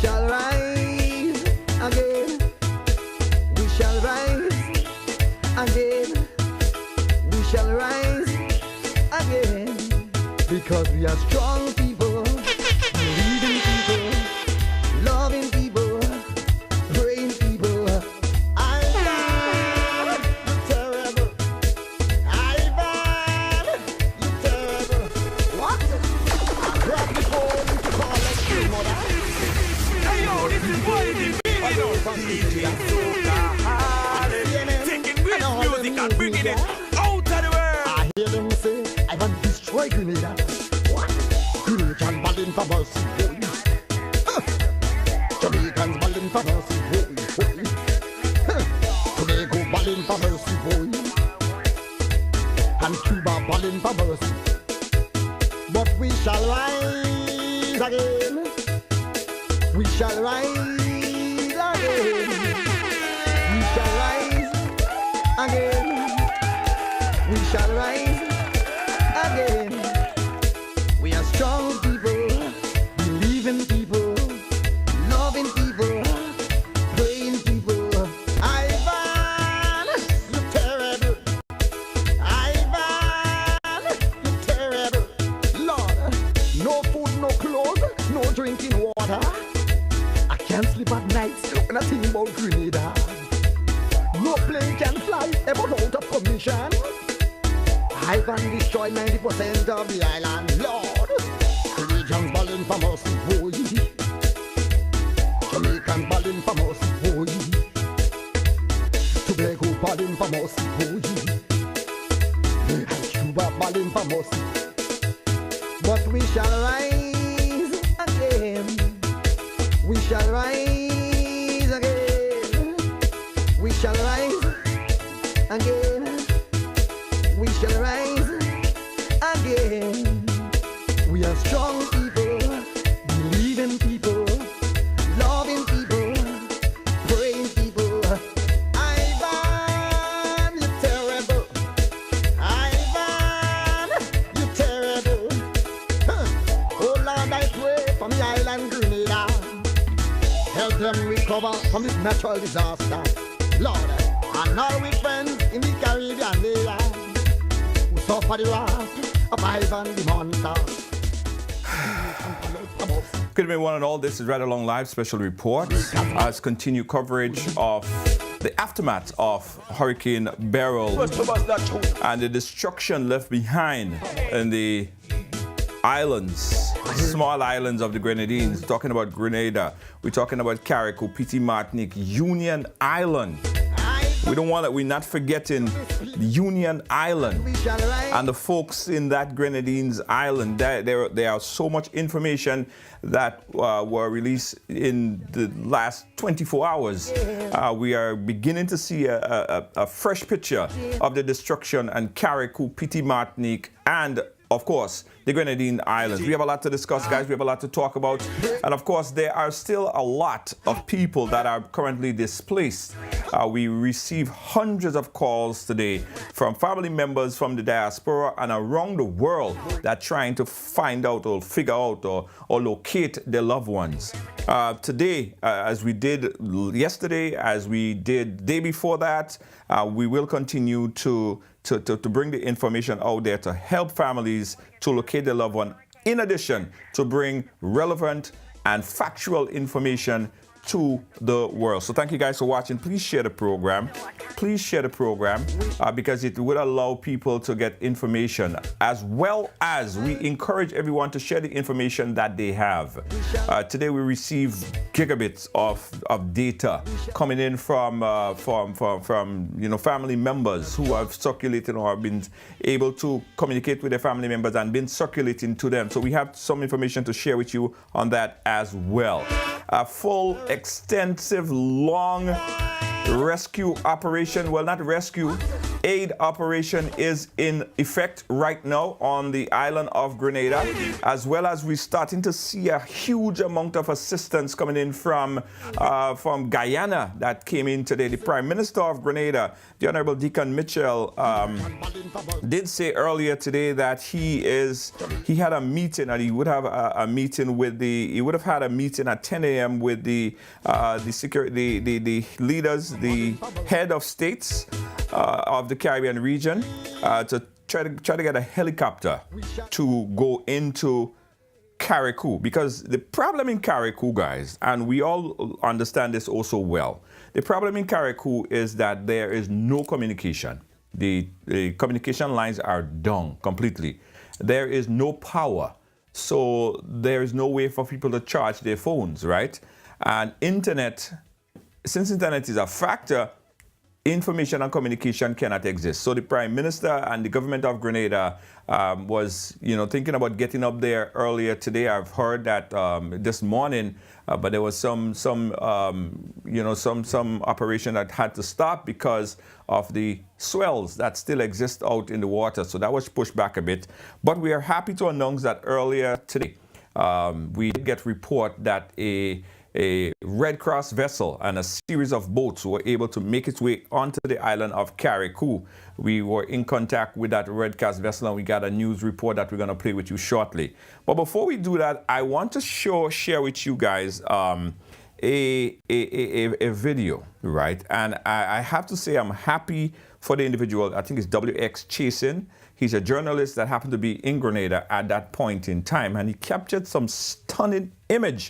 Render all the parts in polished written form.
shall rise again. We shall rise again. We shall rise again. Because we are strong people, believing people, loving people, praying people. Ivan, you're terrible. Ivan, you're terrible. What? I grabbed the phone to call us your mother. Hey yo, this is what it is. Taking real music and bringing it out of the world. I hear them say, Ivan destroy Grenada. What? Jamaican balling for mercy, boy. Jamaicans balling for mercy, boy. Tobago balling for mercy, boy. And Cuba balling for mercy. But we shall rise again. We shall rise again. We shall rise again. We shall rise again. We are strong people, believing people, loving people, praying people. Ivan, you're terrible. Ivan, you're terrible. Lord, no food, no clothes, no drinking water. I can't sleep at night when I think about Grenada. No plane can fly ever out of commission. Ivan destroyed 90% of the island, Lord. Regions balling for mercy, boy. Jamaicans balling for mercy, boy. Tobago balling for mercy, boy. And Cuba balling for mercy. But we shall rise again. We shall rise again. We shall rise again. We shall rise again. We are strong people, believing people, loving people, praying people. Ivan, you're terrible. Ivan, you're terrible. Oh Lord, I pray for the island Grenada. Help them recover from this natural disaster. Lord, and all we friends in the Caribbean island. Suffer the wrath of Ivan the Monster. Good evening, one and all. This is Right Along Live special report as continue coverage of the aftermath of Hurricane Beryl and the destruction left behind in the islands, small islands of the Grenadines. Talking about Grenada, we're talking about Carriacou, Petit Martinique, Union Island. We're not forgetting Union Island and the folks in that Grenadines island. There are so much information that were released in the last 24 hours. We are beginning to see a fresh picture of the destruction in Carriacou, Petit Martinique, and of course, the Grenadine Islands. We have a lot to discuss, guys. We have a lot to talk about. And of course, there are still a lot of people that are currently displaced. We receive hundreds of calls today from family members from the diaspora and around the world that are trying to find out or figure out or locate their loved ones. Today, as we did yesterday, as we did the day before that, we will continue to bring the information out there to help families to locate their loved one, in addition to bring relevant and factual information to the world. So thank you guys for watching. Please share the program. Please share the program because it will allow people to get information, as well as we encourage everyone to share the information that they have. Today we receive gigabits of data coming in from family members who have circulated or have been able to communicate with their family members and been circulating to them. So we have some information to share with you on that as well. A full, extensive, long rescue operation, well, not rescue, aid operation is in effect right now on the island of Grenada, as well as we're starting to see a huge amount of assistance coming in from Guyana that came in today. The Prime Minister of Grenada, the Honorable Deacon Mitchell, did say earlier today that he had a meeting, and he would have a meeting with he would have had a meeting at 10 a.m. with the leaders, the head of states of the Caribbean region, to try to get a helicopter to go into Carriacou, because the problem in Carriacou, guys, and we all understand this also well, the problem in Carriacou is that there is no communication. The communication lines are down completely. There is no power, so there is no way for people to charge their phones, right? And internet, since internet is a factor, information and communication cannot exist. So the Prime Minister and the government of Grenada was, thinking about getting up there earlier today. I've heard that this morning, but there was some operation that had to stop because of the swells that still exist out in the water. So that was pushed back a bit. But we are happy to announce that earlier today, we did get report that a Red Cross vessel and a series of boats were able to make its way onto the island of Carriacou. We were in contact with that Red Cross vessel, and we got a news report that we're going to play with you shortly. But before we do that, I want to share with you guys a video, right? And I have to say I'm happy for the individual. I think it's WX Chasing. He's a journalist that happened to be in Grenada at that point in time, and he captured some stunning images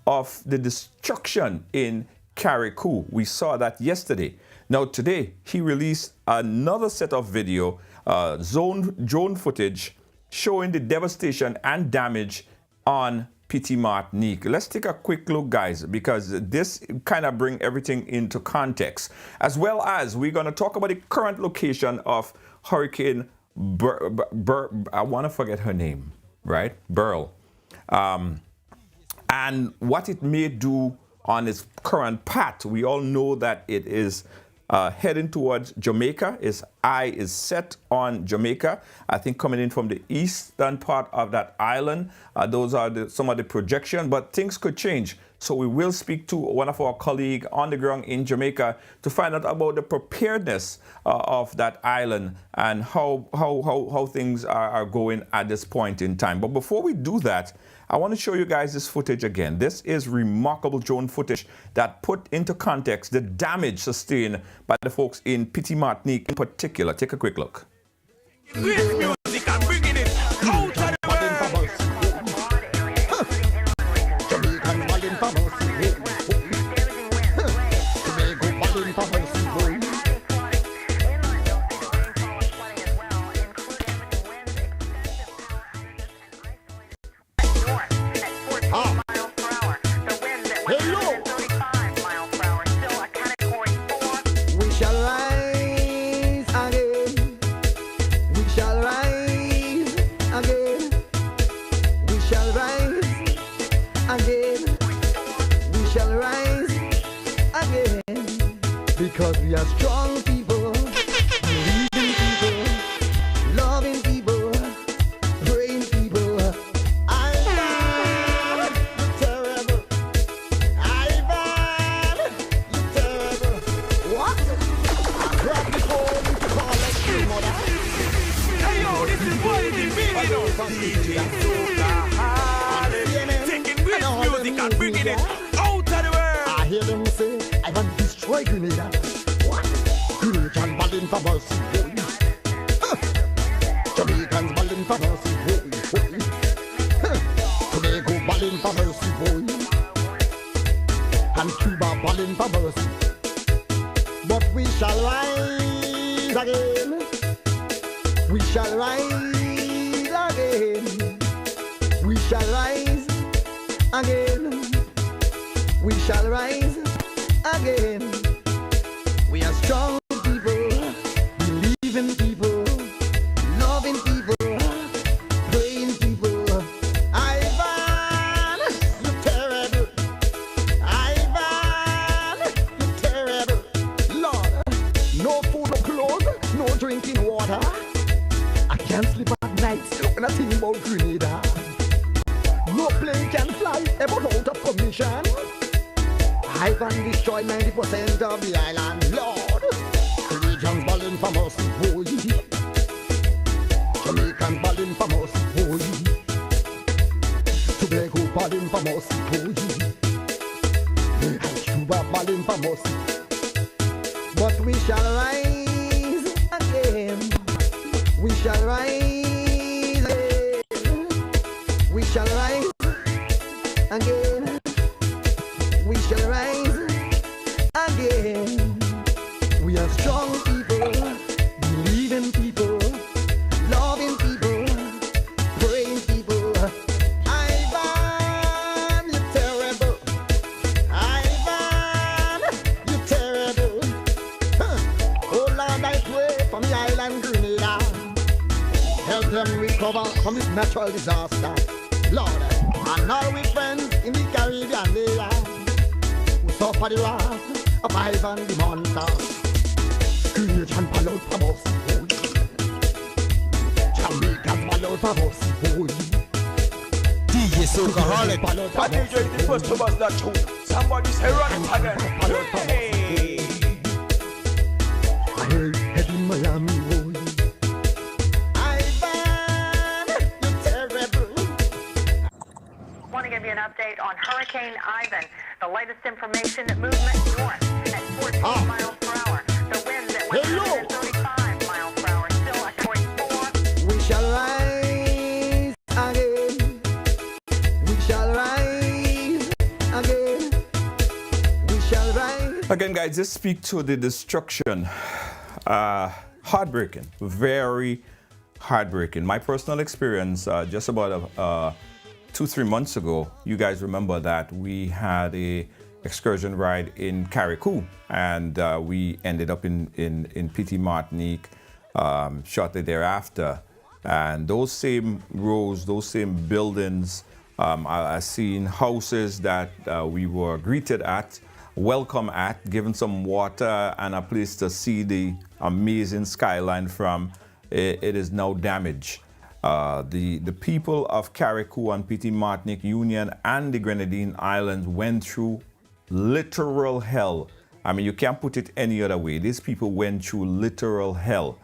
of the destruction in Carriacou. We saw that yesterday. Now today, he released another set of video, drone footage, showing the devastation and damage on Petit Martinique. Let's take a quick look, guys, because this kind of brings everything into context. As well as we're going to talk about the current location of Hurricane I want to forget her name, right? Beryl. And what it may do on its current path. We all know that it is heading towards Jamaica. Its eye is set on Jamaica. I think coming in from the eastern part of that island. Those are some of the projections, but things could change. So we will speak to one of our colleagues on the ground in Jamaica to find out about the preparedness of that island and how things are going at this point in time. But before we do that, I want to show you guys this footage again. This is remarkable drone footage that put into context the damage sustained by the folks in Petit Martinique in particular. Take a quick look. Great music and bringing it out of the world. Because we are strong people, believing people, loving people, praying people. Ivan, you're terrible. Ivan, you're terrible. What? I grab the phone to call like your mother. Hey yo, this is what it is, DJ taking great music and bringing it out of the world. I hear them say, Ivan destroy Grenada. What? Grenadians balling for mercy, boy. Jamaicans balling for mercy, boy. Tobago balling for mercy, boy. And Cuba balling for mercy. But we shall rise again. We shall rise again. We shall rise again. We shall rise again. We are strong people, believing people, loving people, praying people. Ivan, you're terrible. Ivan, you're terrible. Lord, no food, no clothes, about out of commission. Ivan destroyed 90% of the island, Lord. Regions balling from us, boy. Jamaicans balling from us, boy. Tobago balling from us, boy. Cuba balling from us. But we shall rise again. We shall rise again. We shall rise again. We shall rise again. We are strong people, believing people, loving people, praying people. Ivan, you're terrible. Ivan, you're terrible. Oh Lord, I pray for the island Grenada. Help them recover from this natural disaster. Lord, and all we friends in the Caribbean who suffer the wrath of Ivan the monster. Create and fall out from us, boy. Jamaicans fall out from us, boy. DJ Soulcaholic. I think you're the first to bust that tune. Somebody say run it again. Hey. I head in Miami, boy. Ivan, you're terrible. I want to give you an update on Hurricane Ivan. The latest information, movement north at 14 miles per hour. The winds at 135 miles per hour, still at 44. We shall rise again. We shall rise again. We shall rise. Again, guys, just speak to the destruction. Heartbreaking, very heartbreaking. My personal experience, just about 2-3 months ago, you guys remember that we had a excursion ride in Carriacou, and we ended up in Petit Martinique shortly thereafter. And those same roads, those same buildings, I seen houses that we were greeted at, welcome at, given some water and a place to see the amazing skyline from. It is now damaged. The people of Carriacou and Petit Martinique Union and the Grenadine Islands went through literal hell. I mean, you can't put it any other way. These people went through literal hell.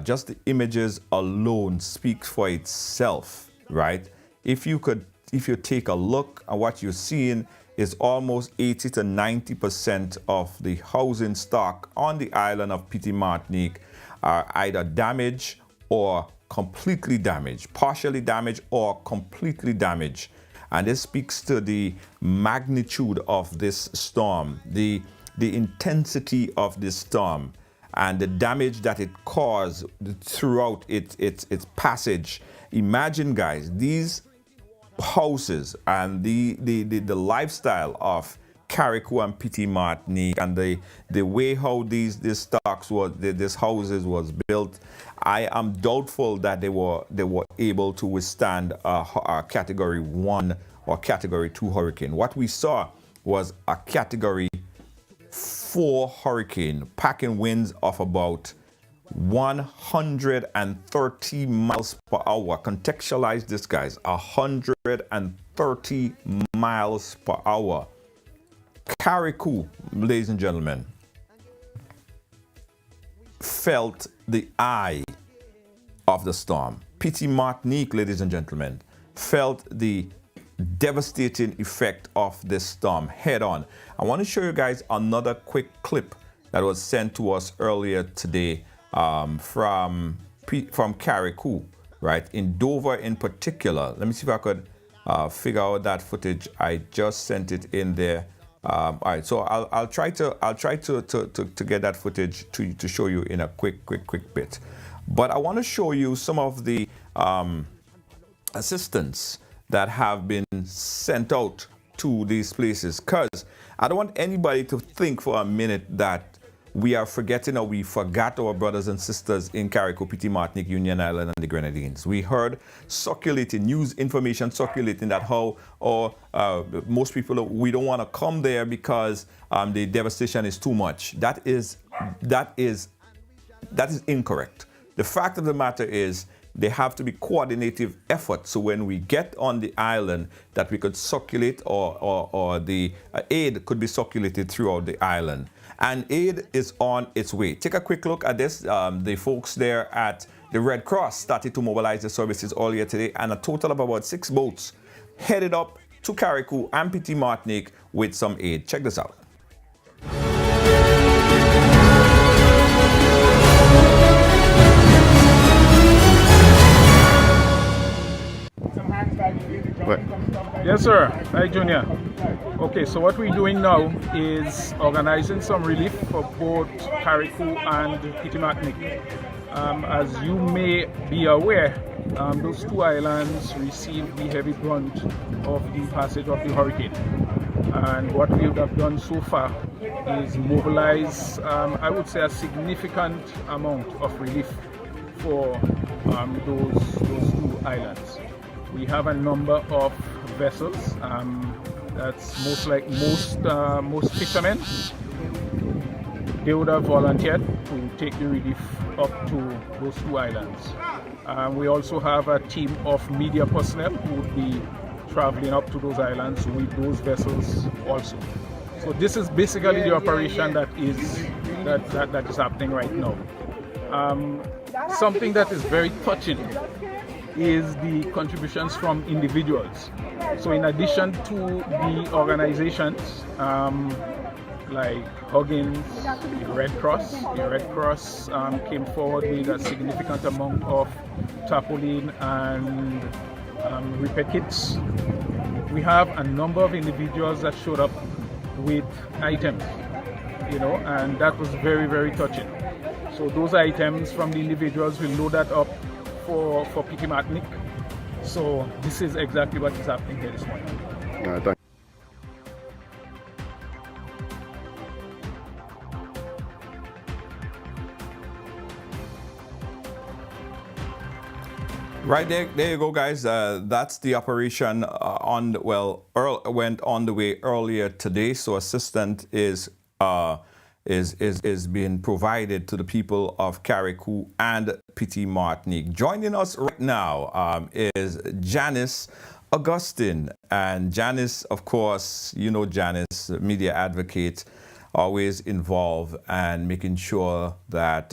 Just the images alone speaks for itself, right? If you take a look at what you're seeing, is almost 80 to 90% of the housing stock on the island of Petit Martinique are either damaged or completely damaged, partially damaged or completely damaged. And this speaks to the magnitude of this storm, the intensity of this storm, and the damage that it caused throughout its passage. Imagine, guys, these houses and the lifestyle of Carriacou and Petit Martinique and the way how these stocks was, these houses was built. I am doubtful that they were able to withstand a Category 1 or Category 2 hurricane. What we saw was a Category 4 hurricane, packing winds of about 130 miles per hour. Contextualize this, guys. 130 miles per hour. Carriacou, ladies and gentlemen, felt the eye of the storm. Petit Martinique, ladies and gentlemen, felt the devastating effect of this storm head on. I want to show you guys another quick clip that was sent to us earlier today from Carriacou, right, in Dover in particular. Let me see if I could figure out that footage. I just sent it in there. All right, so I'll try to get that footage to show you in a quick bit. But I want to show you some of the assistance that have been sent out to these places, because I don't want anybody to think for a minute that we are forgetting or we forgot our brothers and sisters in Carriacou, Petit Martinique, Union Island, and the Grenadines. We heard circulating, news information circulating that how most people, we don't want to come there because the devastation is too much. That is incorrect. The fact of the matter is they have to be coordinative efforts. So when we get on the island, that we could circulate or the aid could be circulated throughout the island. And aid is on its way. Take a quick look at this. The folks there at the Red Cross started to mobilize the services earlier today, and a total of about 6 boats headed up to Carriacou and Petit Martinique with some aid. Check this out. Yes, sir. Hi, Junior. Okay, so what we're doing now is organizing some relief for both Carriacou and Petit Martinique. As you may be aware, those 2 islands received the heavy brunt of the passage of the hurricane. And what we have done so far is mobilize, I would say, a significant amount of relief for those 2 islands. We have a number of vessels. That's most fishermen. They would have volunteered to take the relief up to those 2 islands. We also have a team of media personnel who would be traveling up to those islands with those vessels also. So this is basically the operation that is happening right now. Something that is very touching is the contributions from individuals. So in addition to the organizations like Huggins, the Red Cross came forward with a significant amount of tarpaulin and repair kits. We have a number of individuals that showed up with items, and that was very, very touching. So those items from the individuals, will load that up for Petit Martinique. So this is exactly what is happening here this morning. Thank you. Right there you go, guys. That's the operation went on the way earlier today. So assistance is being provided to the people of Carriacou and Petit Martinique. Joining us right now is Janice Augustine. And Janice, of course, Janice, media advocate, always involved and making sure that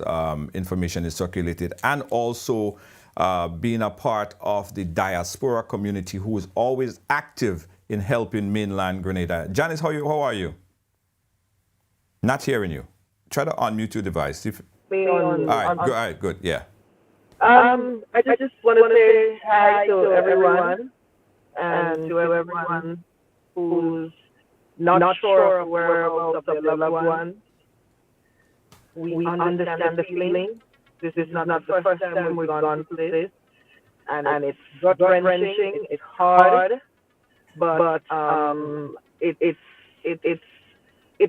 information is circulated, and also being a part of the diaspora community who is always active in helping mainland Grenada. Janice, how are you? Not hearing you. Try to unmute your device. All right, good, yeah. I just want to say hi to everyone, and to everyone who's not sure of whereabouts of their loved ones. We understand the feeling. This is not the first time we've gone through this, and it's gut-wrenching, it's hard, but it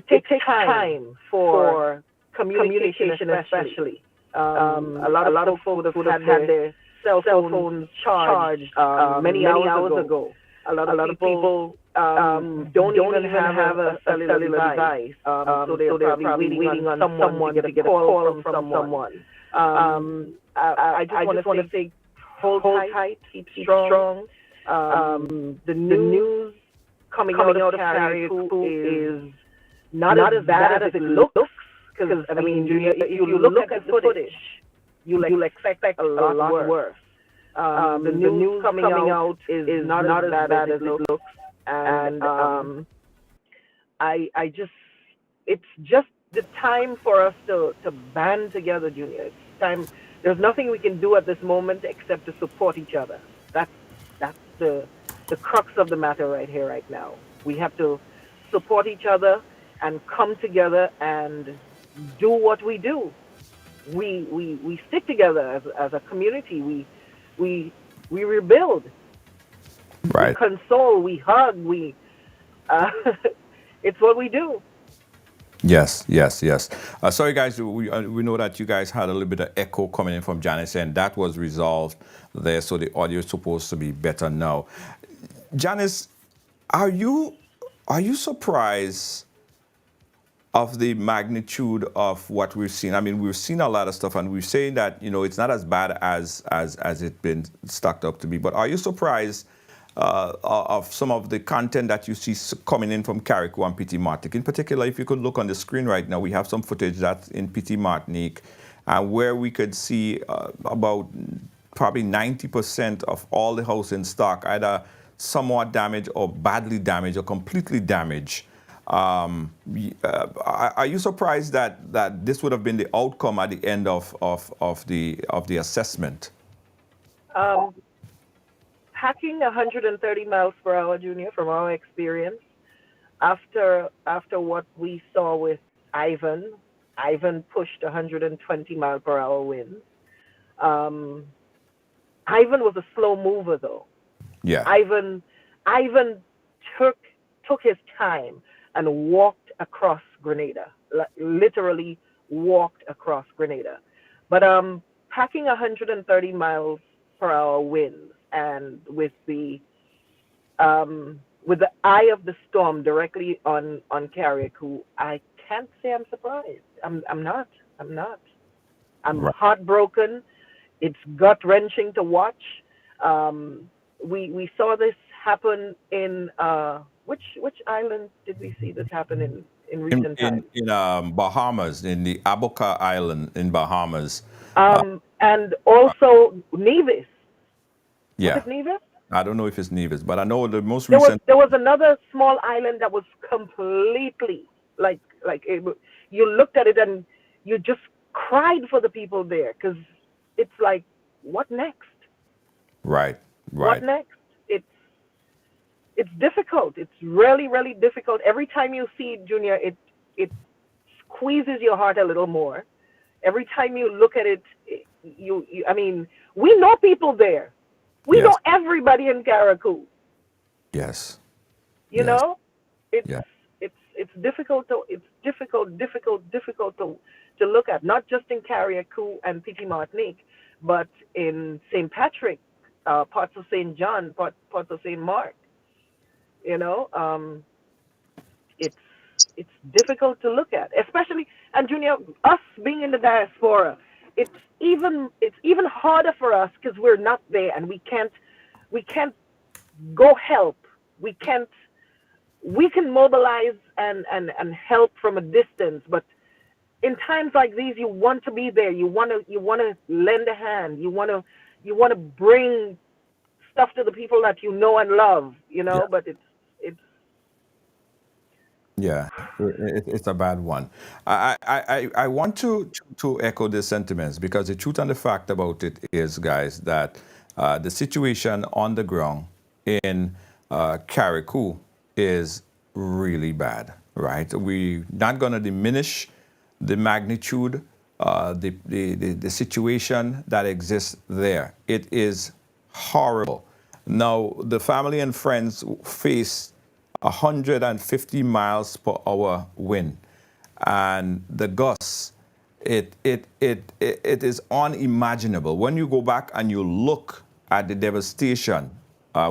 takes time for communication, especially. A lot of folks would have had their cell phones charged many hours ago. A lot of people don't even have a cellular device, so they're probably waiting on someone to get a call from someone. I just want to say, hold tight, keep strong. The news coming out of Carriacou is not as bad as it looks, because you look at the footage, you'll expect a lot worse. The news coming out is not as bad as it looks, and it's just the time for us to band together, Junior. It's time. There's nothing we can do at this moment except to support each other. That's the crux of the matter right here, right now. We have to support each other and come together and do what we do. We stick together as a community. We rebuild. Right. We console. We hug. It's what we do. Yes. Sorry, guys. We know that you guys had a little bit of echo coming in from Janice, and that was resolved there, so the audio is supposed to be better now. Janice, are you surprised of the magnitude of what we've seen. I mean, we've seen a lot of stuff, and we're saying that, you know, it's not as bad as it's been stacked up to be. But are you surprised of some of the content that you see coming in from Carriacou and Petit Martinique? In particular, if you could look on the screen right now, we have some footage that's in Petit Martinique, where we could see about probably 90% of all the house in stock, either somewhat damaged or badly damaged or completely damaged. Are you surprised that this would have been the outcome at the end of the assessment? Hacking 130 miles per hour, Junior, from our experience, after what we saw with Ivan pushed 120 mile per hour winds. Ivan was a slow mover, though. Yeah. Ivan took his time and walked across Grenada, literally walked across Grenada. But packing 130 miles per hour winds, and with the eye of the storm directly on Carriacou, I can't say I'm surprised. I'm not. I'm heartbroken. It's gut-wrenching to watch. We saw this happen in which island did we see this happen in recent times? In Bahamas, in the Aboca Island in Bahamas. And also Nevis. Yeah. Was it Nevis? I don't know if it's Nevis, but I know the most recent. There was another small island that was completely like you looked at it and you just cried for the people there, because it's like, what next? Right. What next? It's difficult. It's really, really difficult. Every time you see it, Junior, it squeezes your heart a little more. Every time you look at it, I mean, we know people there. We know everybody in Carriacou. Yes. You know, it's difficult to look at, not just in Carriacou and Petit Martinique, but in St. Patrick, parts of St. John, parts of St. Mark. You know, it's difficult to look at, especially, and Junior, us being in the diaspora, it's even harder for us because we're not there and we can't go help. We can mobilize and help from a distance, but in times like these, you want to be there. You want to lend a hand. You want to bring stuff to the people that you know and love. You know, but it's. Yeah, it's a bad one. I want to echo the sentiments, because the truth and the fact about it is, guys, that the situation on the ground in Carriacou is really bad, right? We're not going to diminish the magnitude, the situation that exists there. It is horrible. Now, the family and friends face 150 miles per hour wind, and the gusts, it is unimaginable. When you go back and you look at the devastation,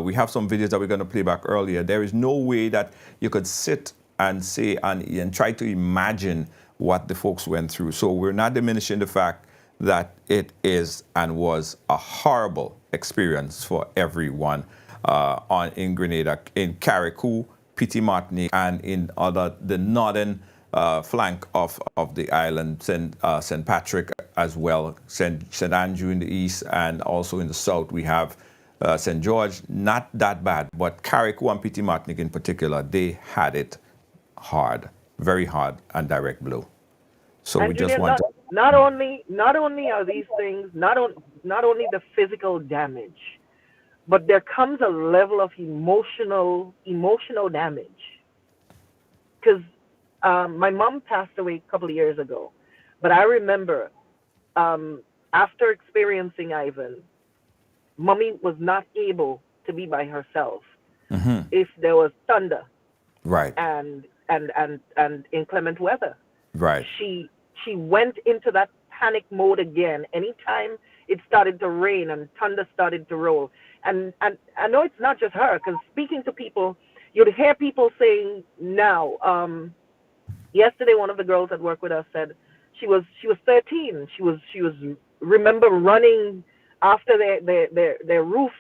we have some videos that we're going to play back earlier. There is no way that you could sit and say and try to imagine what the folks went through. So we're not diminishing the fact that it is and was a horrible experience for everyone in Grenada, in Carriacou, Petit Martinique, and in the northern flank of the island, St. Patrick as well, St. Andrew in the east, and also in the south we have St. George. Not that bad, but Carriacou and Petit Martinique in particular, they had it hard, very hard and direct blow. So and we Julian, just want not only are these things not only the physical damage, but there comes a level of emotional damage. Because my mom passed away a couple of years ago, but I remember after experiencing Ivan, Mommy was not able to be by herself if there was thunder, right, and inclement weather. Right. She went into that panic mode again anytime it started to rain and thunder started to roll. And I know it's not just her, because speaking to people, you'd hear people saying now, Yesterday, one of the girls that work with us said she was 13. She was remember running after their roof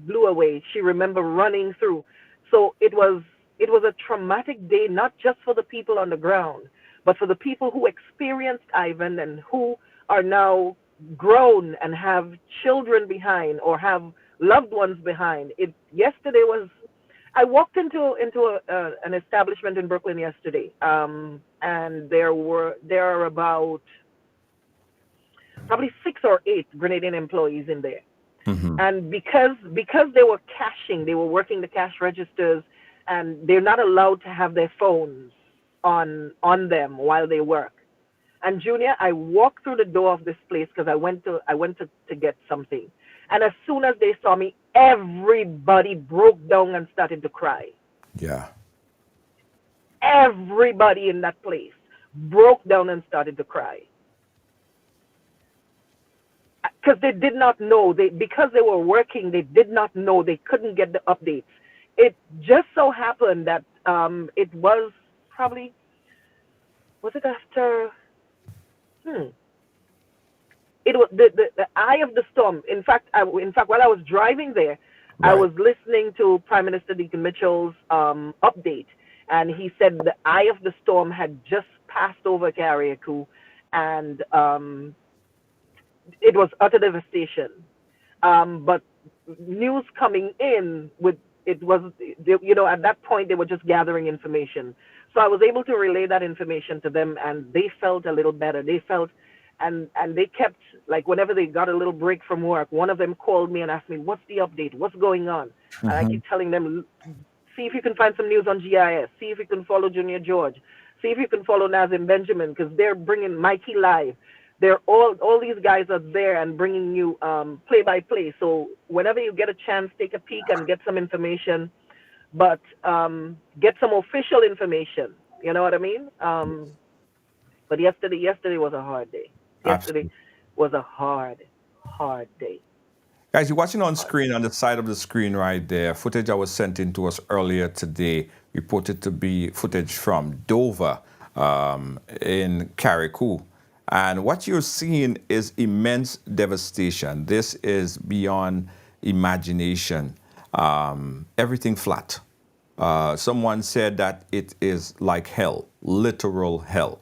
blew away. She remember running through. So it was a traumatic day, not just for the people on the ground, but for the people who experienced Ivan and who are now grown and have children behind or have loved ones behind. Yesterday was. I walked into an establishment in Brooklyn yesterday, and there are about probably 6 or 8 Grenadian employees in there. Mm-hmm. And because they were cashing, they were working the cash registers, and they're not allowed to have their phones on them while they work. And Junior, I walked through the door of this place because I went to get something. And as soon as they saw me, everybody broke down and started to cry. Yeah. Everybody in that place broke down and started to cry. Because they did not know. Because they were working, they did not know. They couldn't get the updates. It just so happened that it was probably, was it after, it was the eye of the storm. In fact, while I was driving there, Right. I was listening to Prime Minister Deacon Mitchell's update, and he said the eye of the storm had just passed over Carriacou, and it was utter devastation. But news coming in at that point they were just gathering information. So I was able to relay that information to them, and they felt a little better. They felt. And they kept, like, whenever they got a little break from work, one of them called me and asked me, what's the update? What's going on? Mm-hmm. And I keep telling them, see if you can find some news on GIS. See if you can follow Junior George. See if you can follow Nazim Benjamin, because they're bringing Mikey Live. They're all these guys are there and bringing you play-by-play. So whenever you get a chance, take a peek and get some information. But get some official information. You know what I mean? But yesterday was a hard day. Yesterday was a hard day. Guys, you're watching on screen, on the side of the screen right there, footage that was sent in to us earlier today, reported to be footage from Dover in Carriacou. And what you're seeing is immense devastation. This is beyond imagination. Everything flat. Someone said that it is like hell, literal hell.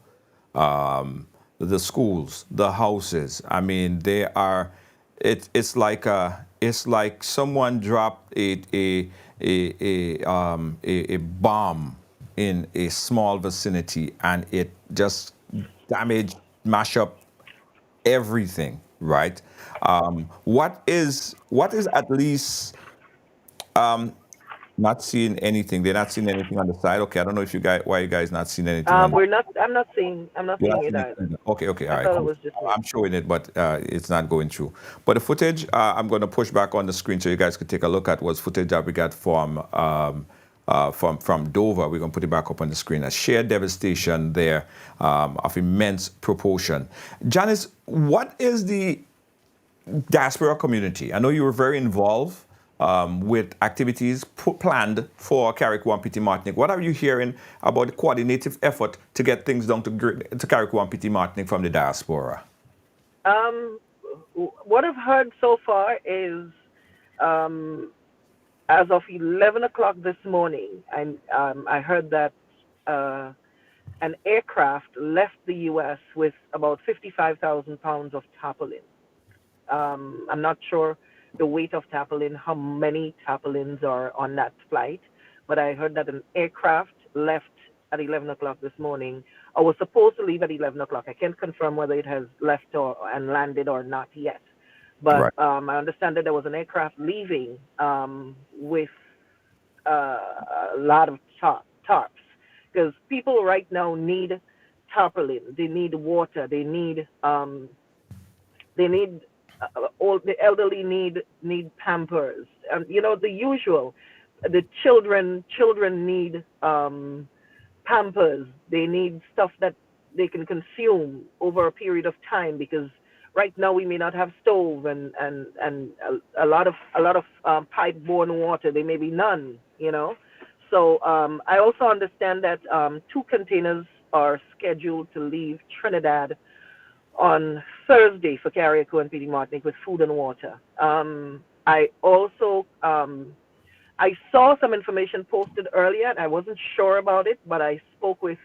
The schools, the houses. I mean, they are. It's like someone dropped a bomb in a small vicinity, and it just damaged, mash up everything. Right? What is at least. Not seeing anything. They're not seeing anything on the side. Okay, I don't know if why you guys not seeing anything. I'm not seeing it either. Okay, all I right. thought Cool. it was just me. I'm showing it, but it's not going through. But the footage I'm going to push back on the screen so you guys could take a look at was footage that we got from Dover. We're going to put it back up on the screen. A sheer devastation there of immense proportion. Janice, what is the diaspora community? I know you were very involved with activities planned for Carriacou and Petit Martinique. What are you hearing about the coordinated effort to get things down to Carriacou and Petit Martinique from the diaspora? What I've heard so far is, as of 11 o'clock this morning, I heard that an aircraft left the U.S. with about 55,000 pounds of tarpaulin. I'm not sure the weight of tarpaulin, how many tarpaulins are on that flight, but I heard that an aircraft left at 11 o'clock this morning, or was supposed to leave at 11 o'clock. I can't confirm whether it has left and landed or not yet. But Right. I understand that there was an aircraft leaving with a lot of tarps, because people right now need tarpaulin, they need water, they need all the elderly need Pampers, and the usual. The children need Pampers. They need stuff that they can consume over a period of time, because right now we may not have stove and a lot of pipe-borne water. There may be none. So I also understand that 2 containers are scheduled to leave Trinidad on Thursday for Carriacou and Petit Martinique with food and water. I also I saw some information posted earlier, and I wasn't sure about it, but I spoke with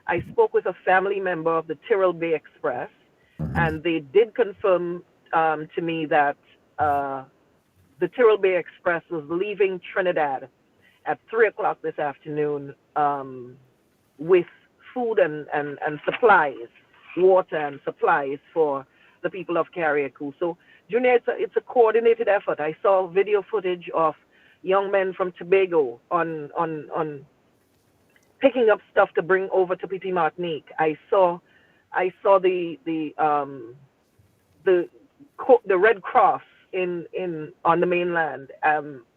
a family member of the Tyrrell Bay Express, and they did confirm to me that the Tyrrell Bay Express was leaving Trinidad at 3 o'clock this afternoon with food and supplies, water and supplies for the people of Carriacou. So, Junior, it's a coordinated effort. I saw video footage of young men from Tobago on picking up stuff to bring over to Petit Martinique. I saw the Red Cross on the mainland.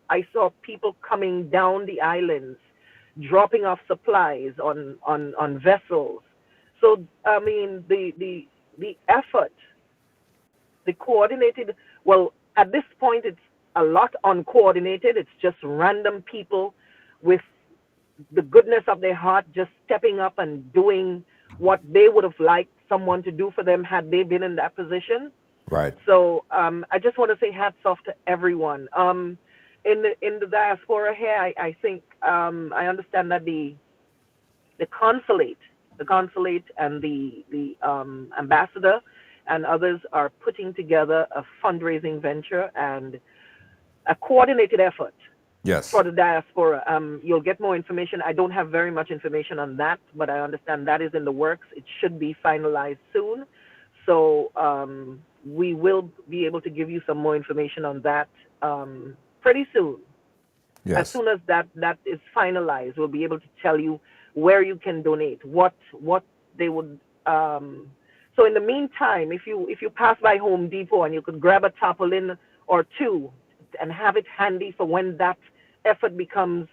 I saw people coming down the islands, dropping off supplies on vessels. So I mean the effort, the coordinated. Well, at this point, it's a lot uncoordinated. It's just random people with the goodness of their heart just stepping up and doing what they would have liked someone to do for them had they been in that position. Right. So I just want to say hats off to everyone. In the diaspora here, I think I understand that the consulate and the ambassador and others are putting together a fundraising venture and a coordinated effort. Yes. For the diaspora. You'll get more information. I don't have very much information on that, but I understand that is in the works. It should be finalized soon. So we will be able to give you some more information on that pretty soon. Yes. As soon as that is finalized, we'll be able to tell you where you can donate, what they would. So in the meantime, if you pass by Home Depot and you could grab a tarpaulin or 2 and have it handy for when that effort becomes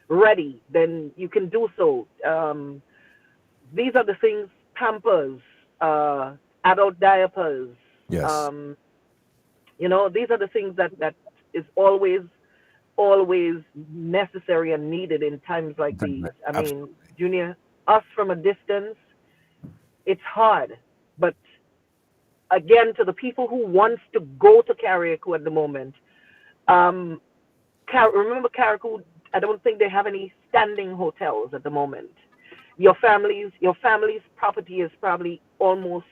ready, then you can do so. These are the things: Pampers, adult diapers. Yes. These are the things that is always necessary and needed in times like these. I mean, Junior, us from a distance, it's hard, but again, to the people who wants to go to Carriacou at the moment, remember Carriacou, I don't think they have any standing hotels at the moment. Your family's property is probably almost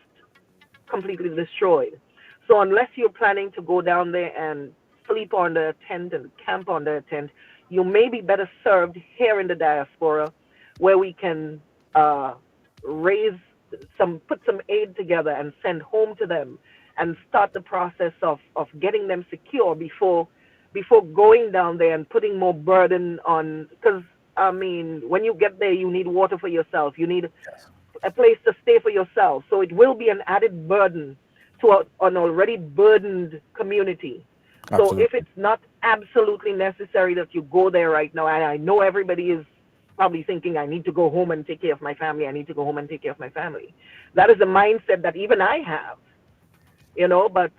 completely destroyed. So unless you're planning to go down there and sleep under a tent and camp under a tent, you may be better served here in the diaspora, where we can put some aid together and send home to them and start the process of getting them secure before going down there and putting more burden on. Because I mean, when you get there, you need water for yourself, you need a place to stay for yourself, so it will be an added burden to an already burdened community. Absolutely. So if it's not absolutely necessary that you go there right now, and I know everybody is probably thinking, I need to go home and take care of my family. I need to go home and take care of my family. That is a mindset that even I have, but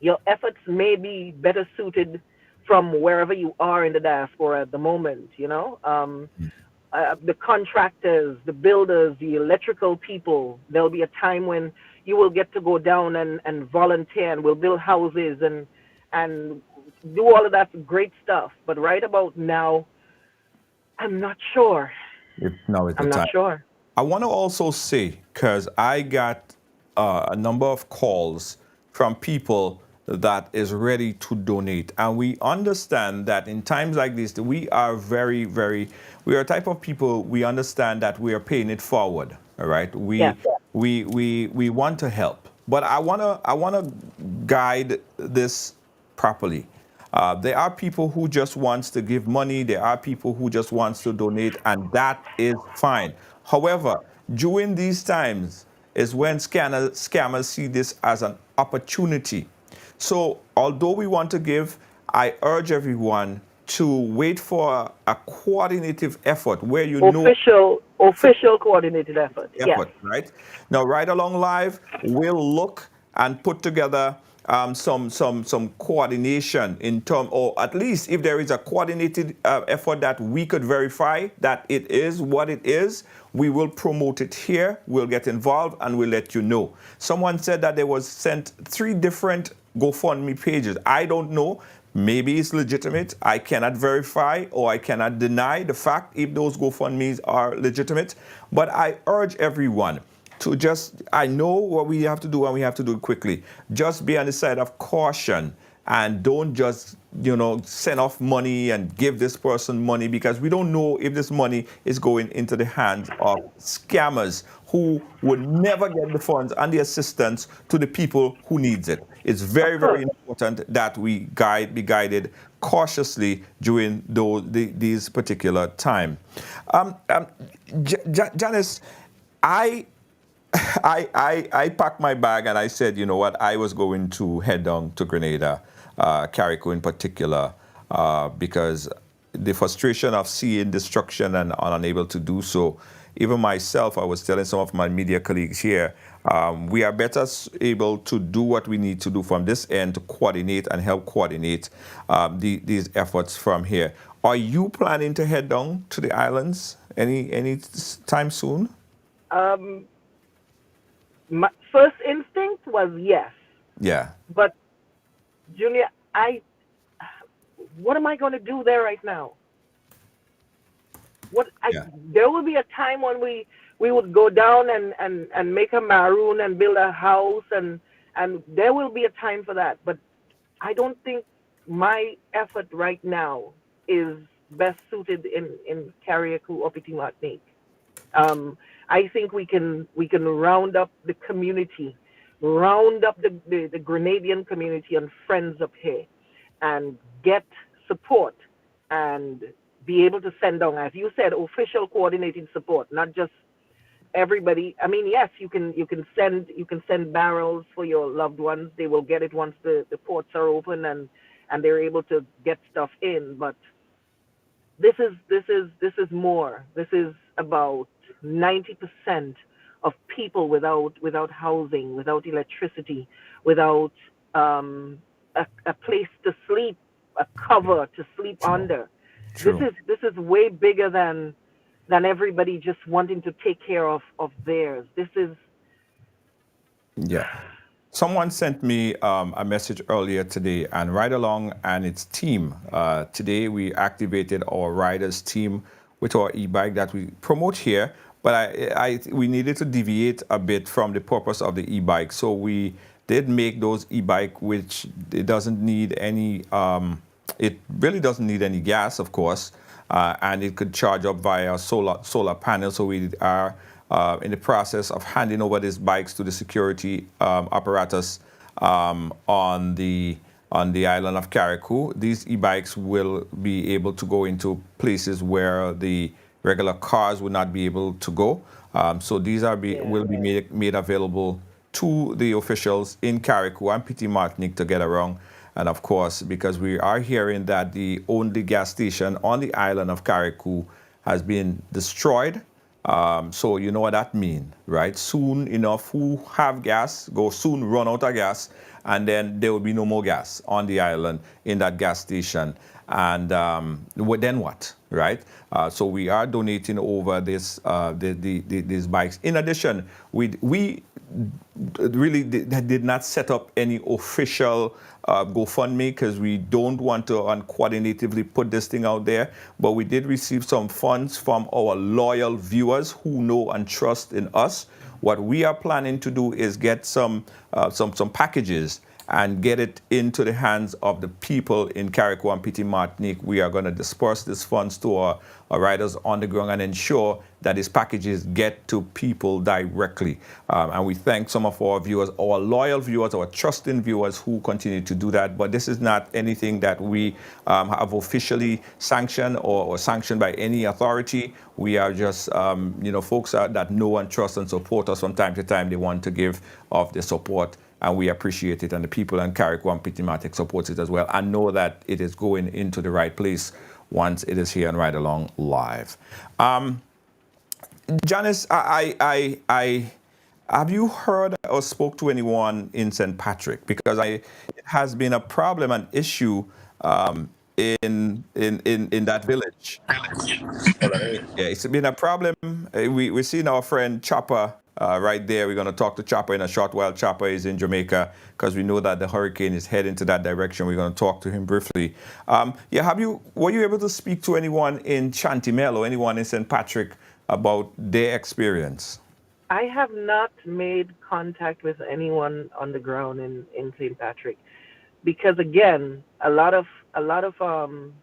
your efforts may be better suited from wherever you are in the diaspora at the moment, the contractors, the builders, the electrical people. There'll be a time when you will get to go down and volunteer, and we'll build houses and do all of that great stuff. But right about now, I'm not sure. I'm not sure. I want to also say, because I got a number of calls from people that is ready to donate. And we understand that in times like this, we are we are a type of people, we understand that we are paying it forward. All right. We want to help. But I wanna guide this properly. There are people who just wants to give money. There are people who just wants to donate, and that is fine. However, during these times is when scammers see this as an opportunity. So although we want to give, I urge everyone to wait for a coordinated effort where official coordinated effort. Right? Now, Right Along Live will look and put together some coordination in term, or at least if there is a coordinated effort that we could verify that it is what it is, we will promote it here, we'll get involved, and we'll let you know. Someone said that there was sent 3 different GoFundMe pages. I don't know. Maybe it's legitimate. I cannot verify or I cannot deny the fact if those GoFundMes are legitimate. But I urge everyone to just, I know what we have to do and we have to do it quickly. Just be on the side of caution and don't just, send off money and give this person money, because we don't know if this money is going into the hands of scammers who would never get the funds and the assistance to the people who needs it. It's very, very important that we be guided cautiously during these particular time. Janice, I packed my bag and I said, you know what, I was going to head down to Grenada, Carriacou in particular, because the frustration of seeing destruction and unable to do so. Even myself, I was telling some of my media colleagues here, we are better able to do what we need to do from this end to coordinate and help coordinate these efforts from here. Are you planning to head down to the islands any time soon? My first instinct was yes. Yeah. But, Junior, what am I going to do there right now? There will be a time when we would go down and make a maroon and build a house, and there will be a time for that. But I don't think my effort right now is best suited in Carriacou or Petit Martinique. I think we can round up the community, round up the Grenadian community and friends up here, and get support and be able to send down, as you said, official coordinated support, not just everybody. I mean, yes, you can send barrels for your loved ones. They will get it once the ports are open and they're able to get stuff in. But this is more. This is about 90% of people without housing, without electricity, without a place to sleep, a cover to sleep under. True. This is way bigger than everybody just wanting to take care of theirs. This is... Yeah. Someone sent me a message earlier today, and Ride Along and its team, today we activated our riders team with our e-bike that we promote here, but we needed to deviate a bit from the purpose of the e-bike. So we did make those e-bike, which it doesn't need any, it really doesn't need any gas, of course, and it could charge up via solar panel. So we are in the process of handing over these bikes to the security apparatus on the island of Carriacou. These e-bikes will be able to go into places where the regular cars would not be able to go. So these will be made available to the officials in Carriacou and Petit Martinique to get around. And of course, because we are hearing that the only gas station on the island of Carriacou has been destroyed. So you know what that means, right? Soon enough, who have gas go soon run out of gas, and then there will be no more gas on the island in that gas station. And then what, right? So we are donating over these bikes. In addition, we really did not set up any official GoFundMe, because we don't want to uncoordinatively put this thing out there, but we did receive some funds from our loyal viewers who know and trust in us. What we are planning to do is get some packages and get it into the hands of the people in Carriacou and Petit Martinique. We are going to disperse these funds to our riders on the ground and ensure that these packages get to people directly. And we thank some of our viewers, our loyal viewers, our trusting viewers who continue to do that. But this is not anything that we have officially sanctioned or sanctioned by any authority. We are just, folks that know and trust and support us from time to time. They want to give of their support, and we appreciate it. And the people in Carriacou and Petit Martinique supports it as well, and know that it is going into the right place once it is here and Ride Along live. Janice, I Have you heard or spoke to anyone in St. Patrick? Because it has been a problem, an issue in that village. Yeah, it's been a problem. We've seen our friend Chopper right there. We're going to talk to Chopper in a short while. Chopper is in Jamaica because we know that the hurricane is heading to that direction. We're going to talk to him briefly. Yeah, were you able to speak to anyone in Chantimel or anyone in St. Patrick about their experience? I have not made contact with anyone on the ground in St. Patrick because again, a lot of them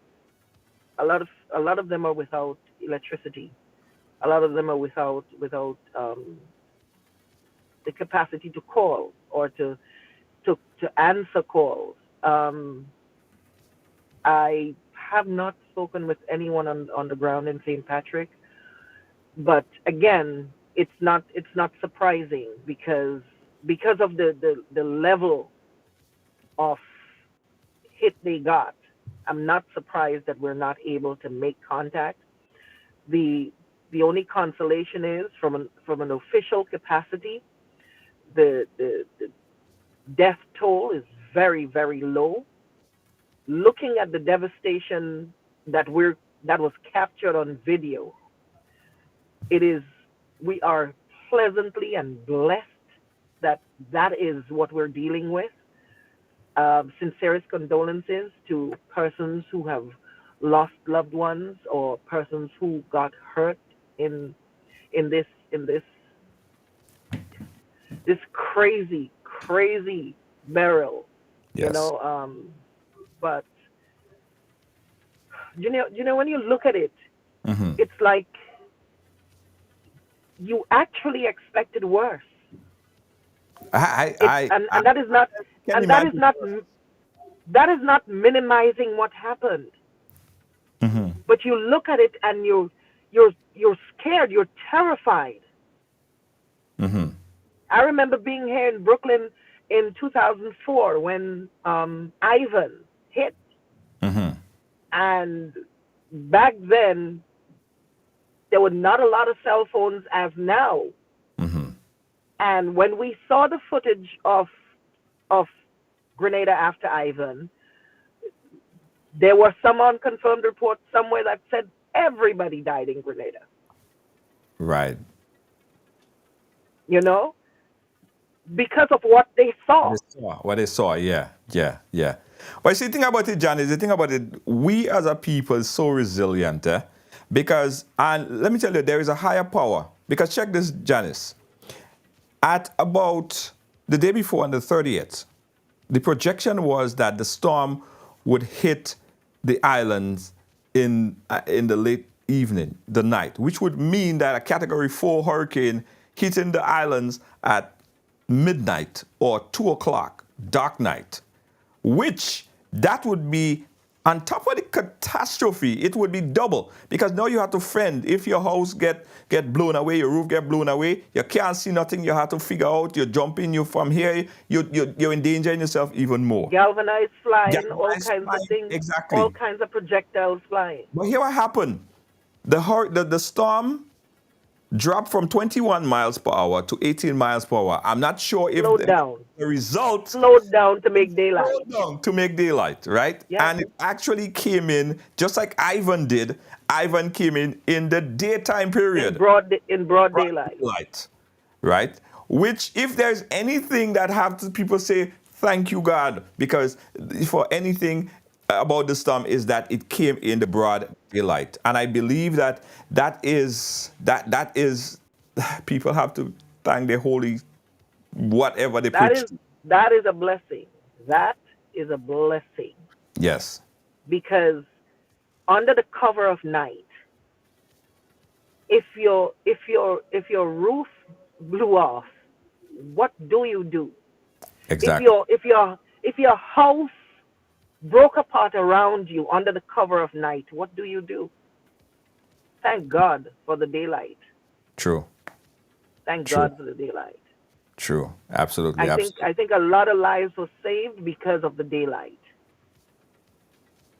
are without electricity. A lot of them are without the capacity to call or to answer calls. I have not spoken with anyone on the ground in St. Patrick, but again, it's not surprising because of the level of hit they got. I'm not surprised that we're not able to make contact. The only consolation is from an official capacity, the death toll is very, very low. Looking at the devastation that was captured on video, we are pleasantly and blessed that is what we're dealing with. Sincerest condolences to persons who have lost loved ones or persons who got hurt in this crazy Beryl. Yes. But you know when you look at it, Mm-hmm. it's like you actually expected worse. And that is not minimizing what happened. Mm-hmm. But you look at it and you're scared, you're terrified. Mm-hmm. I remember being here in Brooklyn in 2004 when Ivan hit. Mm-hmm. And back then there were not a lot of cell phones as now. Mm-hmm. And when we saw the footage of Grenada after Ivan, there were some unconfirmed reports somewhere that said everybody died in Grenada. Right. You know? Because of what they saw. What they saw, yeah. But see, the thing about it, John, is the thing about it, we as a people are so resilient, because, and let me tell you, there is a higher power. Because check this, Janice. At about the day before, on the 30th, the projection was that the storm would hit the islands in the late evening, the night, which would mean that a Category 4 hurricane hitting the islands at midnight or 2 o'clock, dark night, which that would be on top of the catastrophe. It would be double, because now you have to fend. If your house get blown away, your roof get blown away, you can't see nothing, you have to figure out, you're jumping, you from here, you're endangering yourself even more. Galvanized flying, all Galvanized kinds flying, of things, exactly. all kinds of projectiles flying. But here what happened. The storm dropped from 21 miles per hour to 18 miles per hour. I'm not sure if the result slowed down to make daylight. Slowed down to make daylight, right? Yeah. And it actually came in just like Ivan did. Ivan came in the daytime period. In broad daylight. Right? Which, if there's anything that have to people say, thank you, God, because for anything about the storm is that it came in the broad daylight. And I believe that is people have to thank their holy whatever they preach. That is a blessing. That is a blessing. Yes. Because under the cover of night, if your roof blew off, what do you do? Exactly. If your house broke apart around you under the cover of night, what do you do? Thank God for the daylight. True. Thank God for the daylight. True. Absolutely. I think a lot of lives were saved because of the daylight.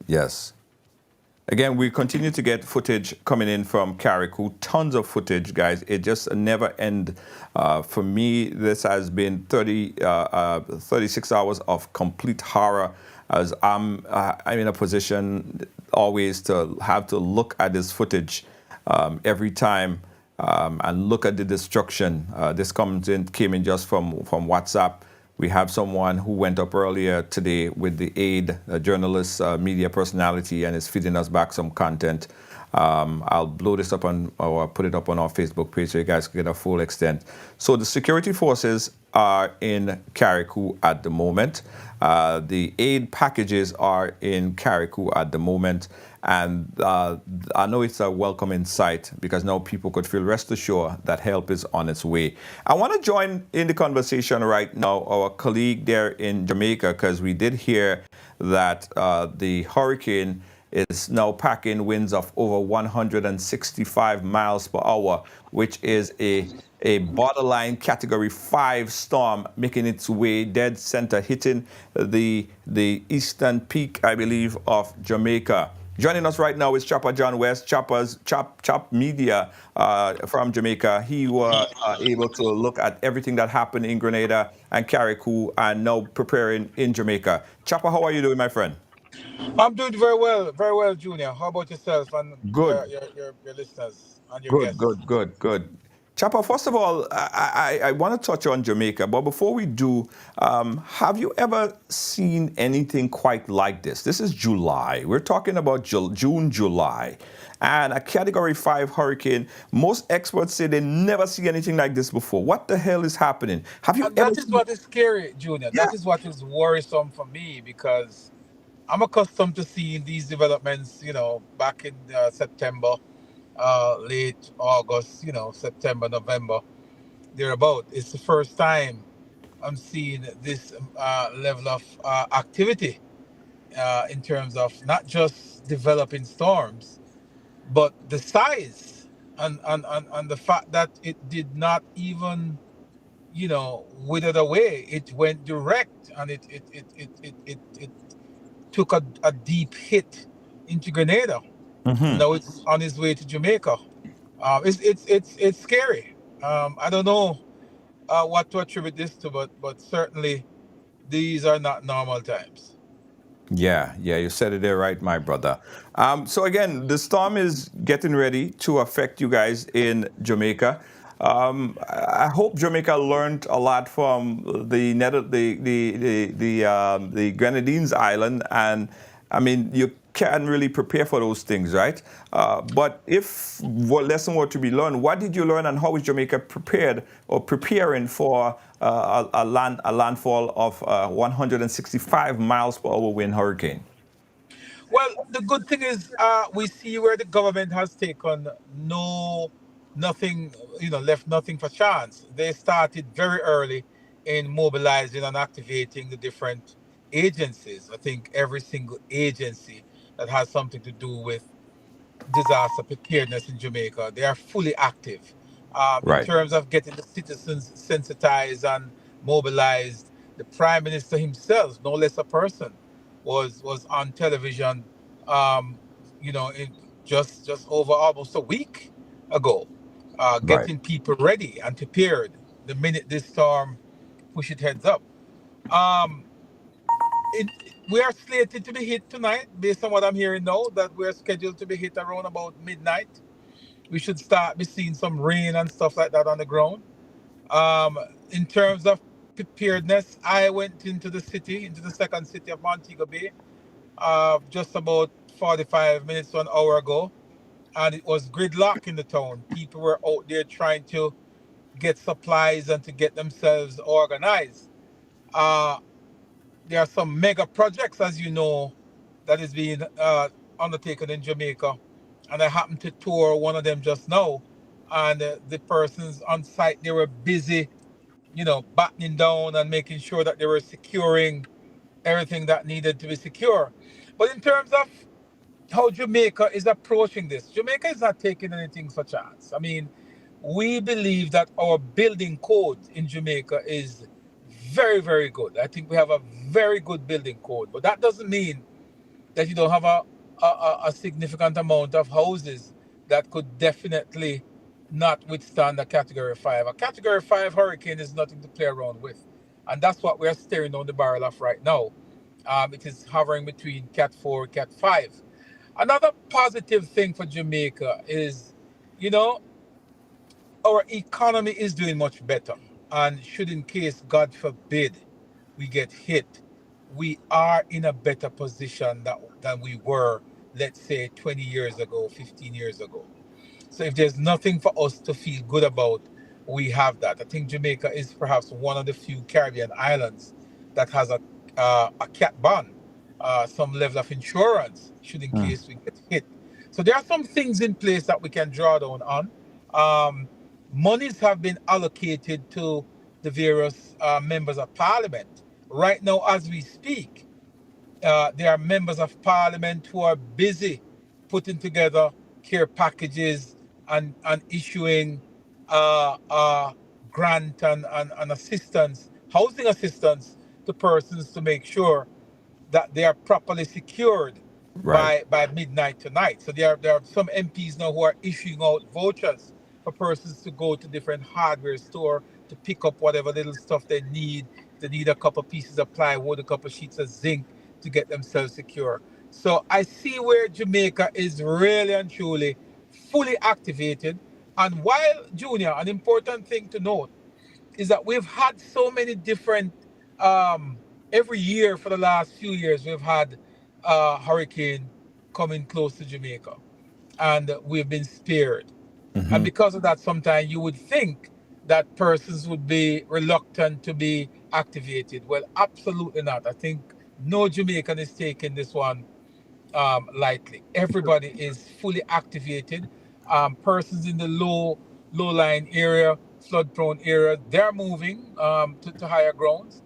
Yes. Again, we continue to get footage coming in from Carriacou. Tons of footage, guys. It just never ends. For me, this has been 36 hours of complete horror, as I'm in a position always to have to look at this footage every time and look at the destruction. This came in just from WhatsApp. We have someone who went up earlier today with the aid, a journalist, media personality, and is feeding us back some content. I'll blow this up or put it up on our Facebook page so you guys can get a full extent. So the security forces are in Carriacou at the moment. The aid packages are in Carriacou at the moment. And I know it's a welcoming sight because now people could feel rest assured that help is on its way. I want to join in the conversation right now our colleague there in Jamaica, because we did hear that the hurricane is now packing winds of over 165 miles per hour, which is a borderline Category 5 storm making its way dead center, hitting the eastern peak, I believe, of Jamaica. Joining us right now is Chopper John West, Chop Media from Jamaica. He was able to look at everything that happened in Grenada and Carriacou and now preparing in Jamaica. Chopper, how are you doing, my friend? I'm doing very well, Junior. How about yourself and Good. your listeners and your guests? Good. Chopper, first of all, I want to touch on Jamaica, but before we do, have you ever seen anything quite like this? This is July. We're talking about June, July, and a Category 5 hurricane. Most experts say they never see anything like this before. What the hell is happening? Have you ever That is what is scary, Junior. Yeah. That is what is worrisome for me because I'm accustomed to seeing these developments, back in September, late August, September, November, thereabout. It's the first time I'm seeing this level of activity in terms of not just developing storms, but the size and the fact that it did not even, wither away. It went direct and it took a deep hit into Grenada. Now it's on its way to Jamaica. It's scary. I don't know what to attribute this to, but certainly these are not normal times. Yeah, you said it there right, my brother. So again, the storm is getting ready to affect you guys in Jamaica. I hope Jamaica learned a lot from the Grenadines Island, and I mean you can really prepare for those things, right? But if what lesson were to be learned, what did you learn, and how is Jamaica prepared or preparing for a landfall of 165 miles per hour wind hurricane? Well, the good thing is we see where the government has taken nothing, left nothing for chance. They started very early in mobilizing and activating the different agencies. I think every single agency that has something to do with disaster preparedness in Jamaica, they are fully active. In Right. terms of getting the citizens sensitized and mobilized, the Prime Minister himself, no less a person, was on television, in just over almost a week ago, Right. getting people ready and prepared the minute this storm push it heads up. Um, we are slated to be hit tonight, based on what I'm hearing now, that we're scheduled to be hit around about midnight. We should start be seeing some rain and stuff like that on the ground. In terms of preparedness, I went into the second city of Montego Bay, just about 45 minutes to an hour ago, and it was gridlock in the town. People were out there trying to get supplies and to get themselves organized. Uh, there are some mega projects, as you know, that is being undertaken in Jamaica, and I happened to tour one of them just now, and the persons on site, they were busy, battening down and making sure that they were securing everything that needed to be secure. But in terms of how Jamaica is approaching this, Jamaica is not taking anything for chance. I mean, we believe that our building code in Jamaica is very, very good. I think we have a very good building code, but that doesn't mean that you don't have a significant amount of houses that could definitely not withstand a Category 5. A Category 5 hurricane is nothing to play around with. And that's what we're staring down the barrel of right now. It is hovering between Cat 4 and Cat 5. Another positive thing for Jamaica is, you know, our economy is doing much better. And should, in case, God forbid, we get hit, we are in a better position than we were, let's say, 20 years ago, 15 years ago. So if there's nothing for us to feel good about, we have that. I think Jamaica is perhaps one of the few Caribbean islands that has a cat bond, some level of insurance, should in case we get hit. So there are some things in place that we can draw down on. Monies have been allocated to the various members of parliament. Right now, as we speak, there are members of parliament who are busy putting together care packages and issuing grant and assistance, housing assistance to persons to make sure that they are properly secured by midnight tonight. So there are some MPs now who are issuing out vouchers for persons to go to different hardware store to pick up whatever little stuff they need. They need a couple pieces of plywood, a couple sheets of zinc to get themselves secure. So I see where Jamaica is really and truly fully activated. And while, Junior, an important thing to note is that we've had so many different, every year for the last few years, we've had a hurricane coming close to Jamaica. And we've been spared. And because of that, sometimes you would think that persons would be reluctant to be activated. Well, absolutely not. I think no Jamaican is taking this one lightly. Everybody is fully activated. Persons in the low-lying area, flood-prone area, they're moving to higher grounds.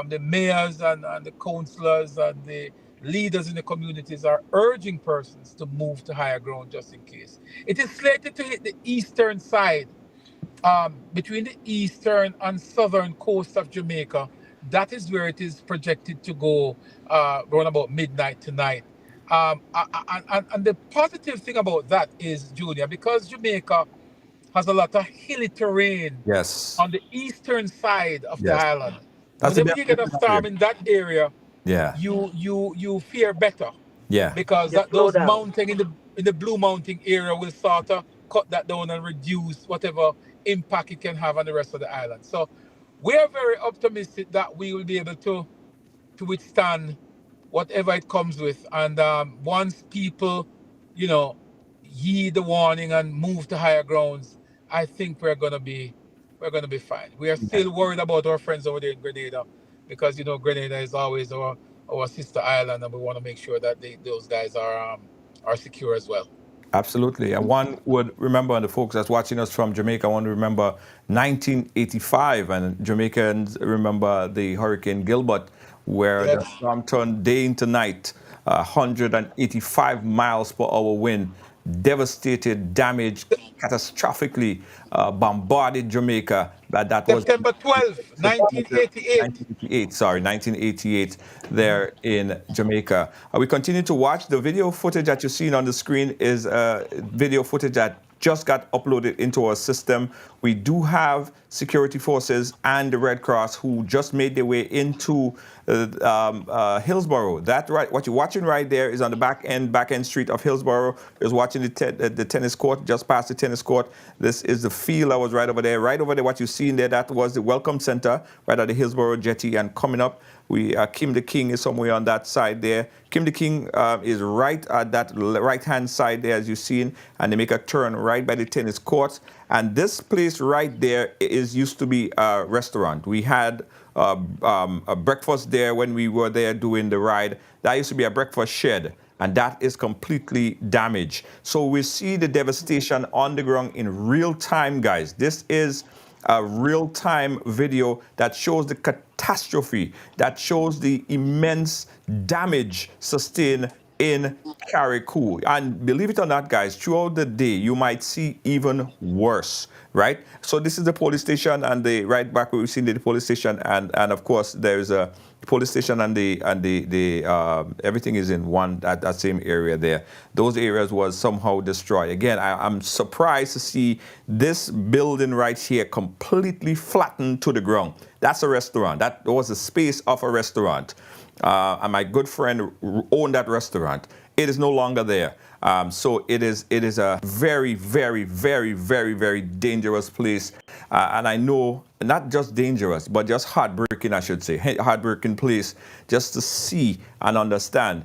The mayors and the councillors and the leaders in the communities are urging persons to move to higher ground just in case. It is slated to hit the eastern side, between the eastern and southern coast of Jamaica. That is where it is projected to go around about midnight tonight. And the positive thing about that is, Julia, because Jamaica has a lot of hilly terrain on the eastern side of the island. Whenever you get a storm in that area, you fare better. Because those mountain in the Blue Mountain area will sort of cut that down and reduce whatever impact it can have on the rest of the island. So we are very optimistic that we will be able to withstand whatever it comes with. And once people, heed the warning and move to higher grounds, I think we're gonna be fine. We are still worried about our friends over there in Grenada, because Grenada is always our sister island, and we want to make sure that those guys are secure as well. Absolutely. And one would remember, and the folks that's watching us from Jamaica want to remember 1985, and Jamaicans remember the Hurricane Gilbert, where the storm turned day into night, 185 miles per hour wind, devastated, damaged, catastrophically bombarded Jamaica. That was September 12th, 1988. 1988, there in Jamaica. We continue to watch. The video footage that you're seeing on the screen is video footage that just got uploaded into our system. We do have security forces and the Red Cross who just made their way into Hillsborough. That right, what you're watching right there is on the back end street of Hillsborough. Is watching the tennis court, just past the tennis court. This is the field. I was right over there. Right over there, what you see in there, that was the Welcome Center right at the Hillsborough Jetty. And coming up, Kim the King is somewhere on that side there. Kim the King is right at that right-hand side there, as you've seen, and they make a turn right by the tennis courts. And this place right there used to be a restaurant. We had a breakfast there when we were there doing the ride. That used to be a breakfast shed, and that is completely damaged. So we see the devastation on the ground in real time, guys. This is a real-time video that shows the catastrophe, that shows the immense damage sustained in Carriacou. And believe it or not, guys, throughout the day, you might see even worse, right? So this is the police station, and the right back where we've seen the police station, and of course there's a police station, and the everything is in that same area there. Those areas was somehow destroyed. Again, I'm surprised to see this building right here completely flattened to the ground. That's a restaurant. That was the space of a restaurant. And my good friend owned that restaurant. It is no longer there. So it is a very, very, very, very, very dangerous place. And I know not just dangerous, but just heartbreaking, I should say. Heartbreaking place just to see and understand.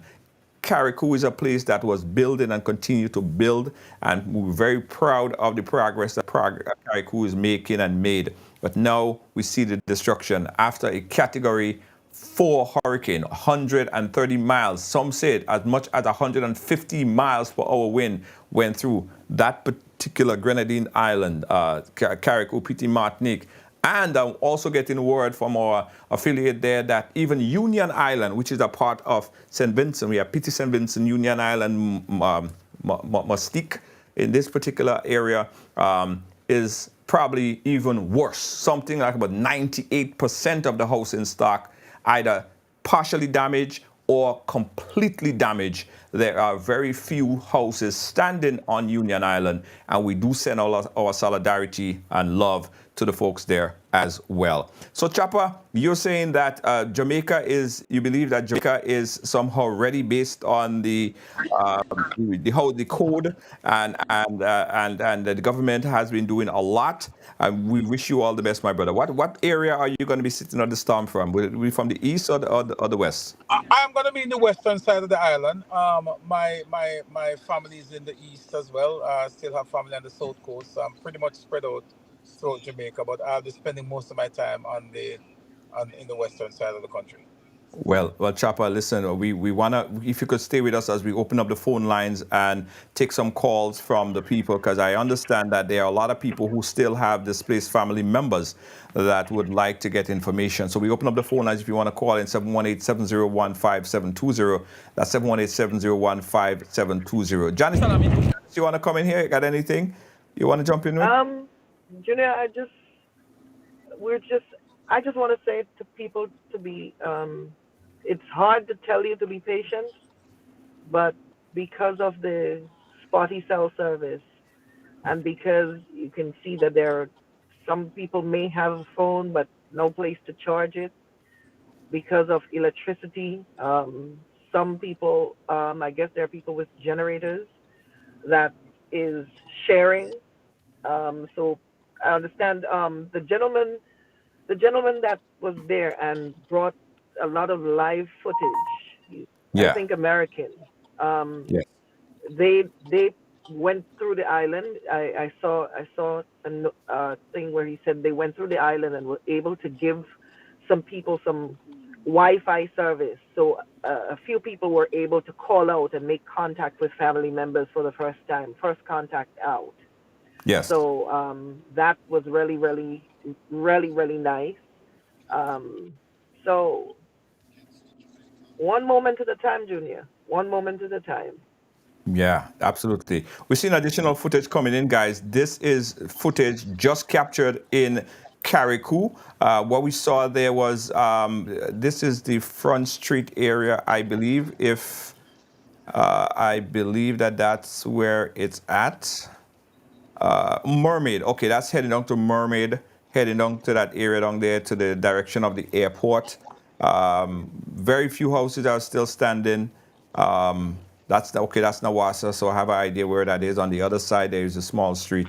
Carriacou is a place that was building and continue to build, and we're very proud of the progress that Carriacou is making and made. But now we see the destruction after a Category 4 hurricane, 130 miles. Some said as much as 150 miles per hour wind went through that particular Grenadine island, Carriacou, Petit Martinique. And I'm also getting word from our affiliate there that even Union Island, which is a part of St. Vincent, we have Petit St. Vincent, Union Island, Mustique in this particular area, is probably even worse. Something like about 98% of the house in stock either partially damaged or completely damaged. There are very few houses standing on Union Island, and we do send our solidarity and love to the folks there as well. So Chopper, you're saying that you believe that Jamaica is somehow ready based on the code, and the government has been doing a lot. And we wish you all the best, my brother. What area are you going to be sitting on the storm from? Will it be from the east or the west? I'm going to be in the western side of the island. My family is in the east as well. I still have family on the south coast. So I'm pretty much spread out throughout Jamaica, but I'll be spending most of my time in the western side of the country. Well, Chopper, listen, we want to, if you could stay with us as we open up the phone lines and take some calls from the people, because I understand that there are a lot of people who still have displaced family members that would like to get information. So we open up the phone lines if you want to call in 718-701-5720. That's 718-701-5720. Janice, you want to come in here? Got anything you want to jump in with? Junior, I just want to say to people to be, it's hard to tell you to be patient, but because of the spotty cell service, and because you can see that some people may have a phone, but no place to charge it, because of electricity, some people, I guess there are people with generators that is sharing. So I understand the gentleman that was there and brought a lot of live footage. Yeah. I think American. Yeah. They went through the island. I saw a thing where he said they went through the island and were able to give some people some Wi-Fi service. So a few people were able to call out and make contact with family members for the first time, first contact out. Yes. So that was really, really, really, really nice. So one moment at a time, Junior. One moment at a time. Yeah, absolutely. We've seen additional footage coming in, guys. This is footage just captured in Carriacou. What we saw there was, this is the Front Street area, I believe. I believe that's where it's at. Mermaid. Okay, that's heading down to Mermaid, heading down to that area down there to the direction of the airport. Very few houses are still standing. That's Nawassa, so I have an idea where that is. On the other side, there is a small street.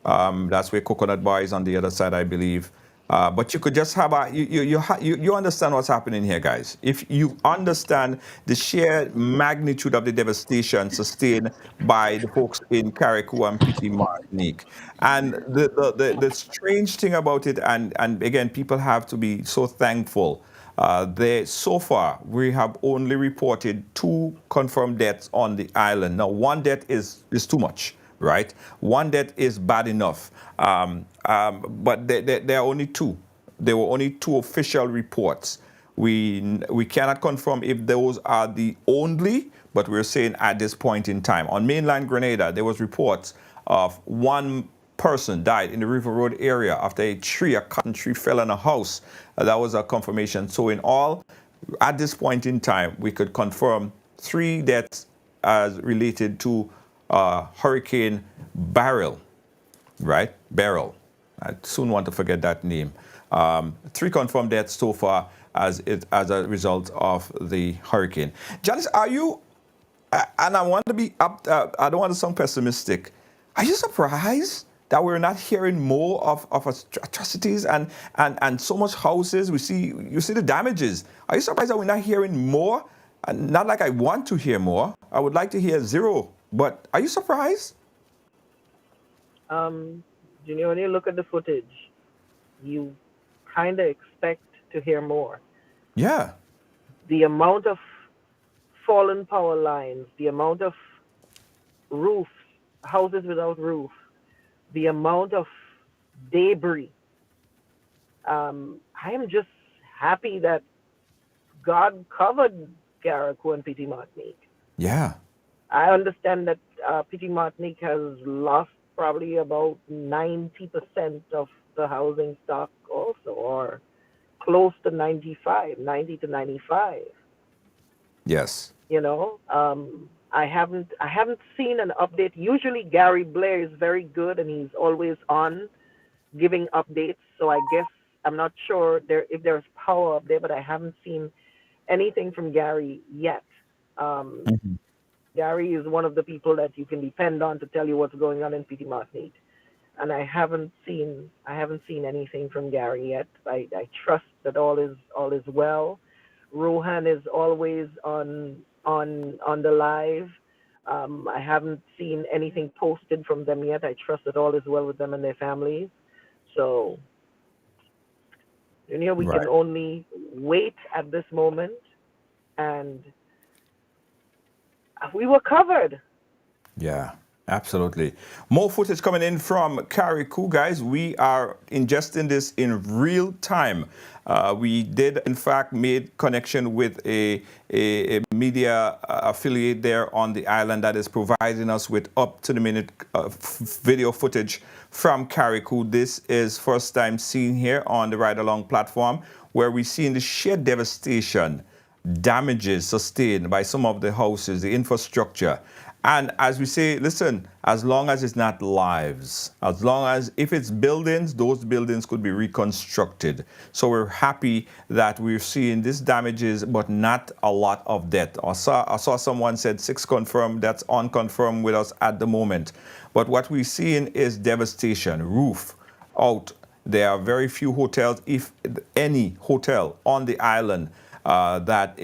That's where Coconut Bar is on the other side, I believe. But you could just have you understand what's happening here, guys. If you understand the sheer magnitude of the devastation sustained by the folks in Carriacou and Petit Martinique, and the strange thing about it, and again, people have to be so thankful. So far, we have only reported 2 confirmed deaths on the island. Now, 1 death is too much. Right, 1 death is bad enough, but there are only 2. There were only 2 official reports. We cannot confirm if those are the only, but we're saying at this point in time. On mainland Grenada, there was reports of one person died in the River Road area after a cotton tree fell on a house. That was a confirmation. So in all, at this point in time, we could confirm 3 deaths as related to Hurricane Beryl, right? Beryl. I soon want to forget that name. 3 confirmed deaths so far as a result of the hurricane. Janice, are you, and I want to be up, I don't want to sound pessimistic, are you surprised that we're not hearing more of atrocities and so much houses? You see the damages. Are you surprised that we're not hearing more? And not like I want to hear more. I would like to hear 0. But are you surprised? Junior, when you look at the footage, you kind of expect to hear more. Yeah. The amount of fallen power lines, the amount of roofs, houses without roof, the amount of debris. I am just happy that God covered Carriacou and Petit Martinique. Yeah. I understand that Petit Martinique has lost probably about 90% of the housing stock also, or close to 90 to 95. Yes. You know, I haven't seen an update. Usually Gary Blair is very good and he's always on giving updates. So I guess I'm not sure if there's power up there, but I haven't seen anything from Gary yet. Gary is one of the people that you can depend on to tell you what's going on in Petit Martinique, and I haven't seen anything from Gary yet. I trust that all is well. Rohan is always on the live. I haven't seen anything posted from them yet. I trust that all is well with them and their families. So, we can only wait at this moment, and we were covered. Yeah, absolutely. More footage coming in from Carriacou, guys. We are ingesting this in real time. We did, in fact, made connection with a media affiliate there on the island that is providing us with up-to-the-minute video footage from Carriacou. This is first time seen here on the Ride Along platform, where we're seeing the sheer devastation, damages sustained by some of the houses, the infrastructure. And as we say, listen, as long as it's not lives, as long as if it's buildings, those buildings could be reconstructed. So we're happy that we're seeing these damages, but not a lot of death. I saw someone said 6 confirmed. That's unconfirmed with us at the moment. But what we're seeing is devastation, roof out. There are very few hotels, if any hotel on the island, that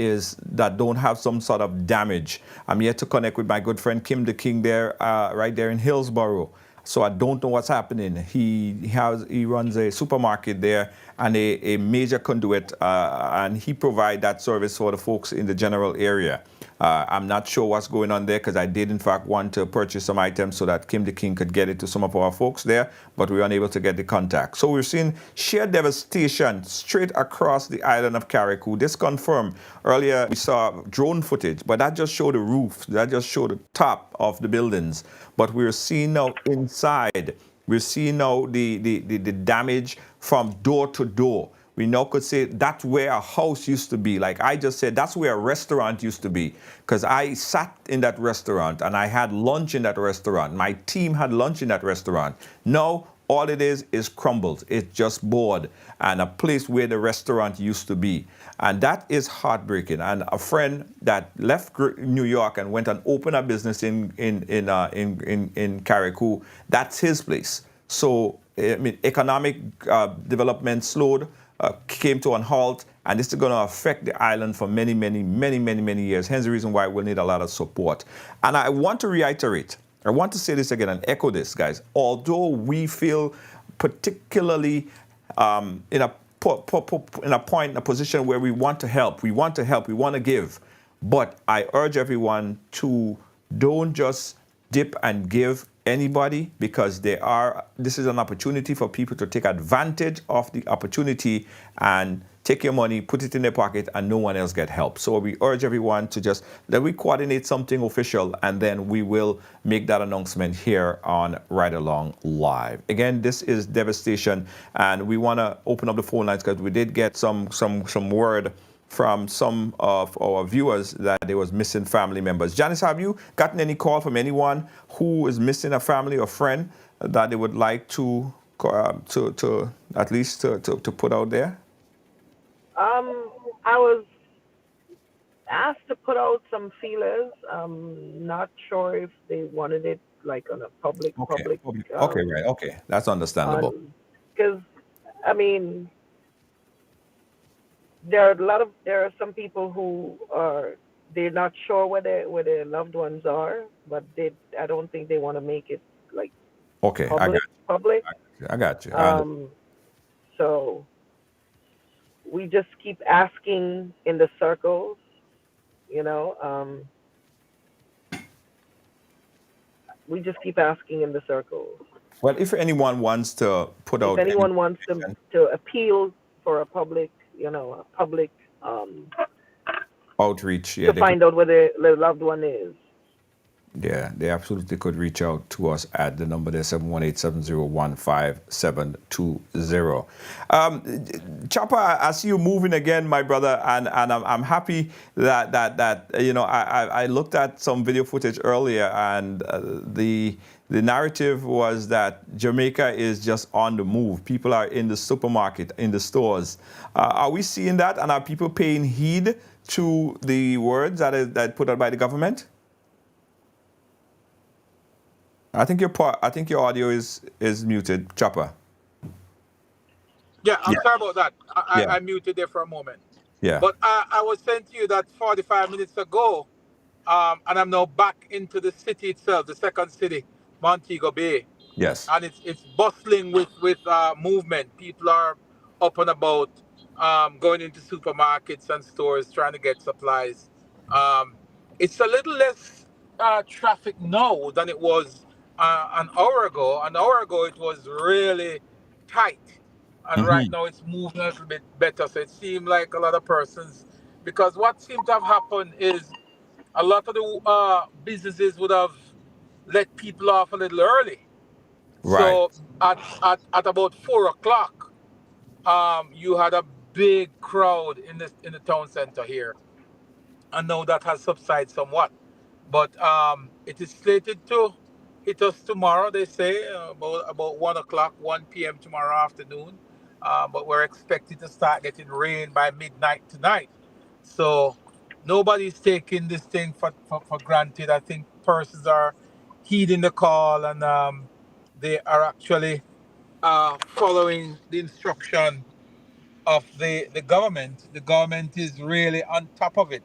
don't have some sort of damage. I'm yet to connect with my good friend Kim the King there, right there in Hillsborough. So I don't know what's happening. He runs a supermarket there and a major conduit, and he provides that service for the folks in the general area. I'm not sure what's going on there, because I did in fact want to purchase some items so that Kim the King could get it to some of our folks there, but we were unable to get the contact. So we're seeing sheer devastation straight across the island of Carriacou. This confirmed. Earlier we saw drone footage, but that just showed the roof. That just showed the top of the buildings. But we're seeing now inside, we're seeing now the damage from door to door. We now could say that's where a house used to be. Like I just said, that's where a restaurant used to be. Because I sat in that restaurant and I had lunch in that restaurant. My team had lunch in that restaurant. Now, all it is crumbled. It's just board and a place where the restaurant used to be. And that is heartbreaking. And a friend that left New York and went and opened a business in Carriacou, that's his place. So, I mean, economic development slowed, came to a halt, and this is going to affect the island for many, many, many, many, many years. Hence the reason why we'll need a lot of support. And I want to reiterate, I want to say this again and echo this, guys. Although we feel particularly in a position where we want to help, we want to give, but I urge everyone to don't just dip and give anybody, because this is an opportunity for people to take advantage of the opportunity and take your money, put it in their pocket, and no one else get help. So we urge everyone to just let we coordinate something official, and then we will make that announcement here on Ride Along Live. Again, this is devastation, and we want to open up the phone lines because we did get some word from some of our viewers that there was missing family members. Janice, have you gotten any call from anyone who is missing a family or friend that they would like to at least to put out there? I was asked to put out some feelers. Not sure if they wanted it like on a public. Okay, right. Okay, that's understandable. Because I mean, there are some people who they're not sure where their loved ones are, but I don't think they want to make it like okay, public. I got you. So we just keep asking in the circles, you know. We just keep asking in the circles. Well, if anyone wants to put out, if anyone wants to appeal for a public, outreach, to find out where their loved one is. Yeah, they absolutely could reach out to us at the number there, 718-701-5720. Chopper, I see you moving again, my brother, and I'm happy that I looked at some video footage earlier, and the narrative was that Jamaica is just on the move. People are in the supermarket, in the stores. Are we seeing that, and are people paying heed to the words that put out by the government? I think your audio is muted, Chopper. Yeah, I'm sorry about that. I muted there for a moment. Yeah. But I was saying to you that 45 minutes ago, and I'm now back into the city itself, the second city, Montego Bay. Yes. And it's bustling with movement. People are up and about, going into supermarkets and stores trying to get supplies. It's a little less traffic now than it was an hour ago. An hour ago, it was really tight. And right now, it's moving a little bit better. So it seemed like a lot of persons, because what seemed to have happened is a lot of the businesses would have let people off a little early. Right. So at about 4 o'clock, you had a big crowd in the town center here. And now that has subsided somewhat. But it is slated to hit us tomorrow, they say, about 1 o'clock, 1 p.m. tomorrow afternoon. But we're expected to start getting rain by midnight tonight. So nobody's taking this thing for granted. I think persons are heeding the call, and they are actually following the instruction of the government. The government is really on top of it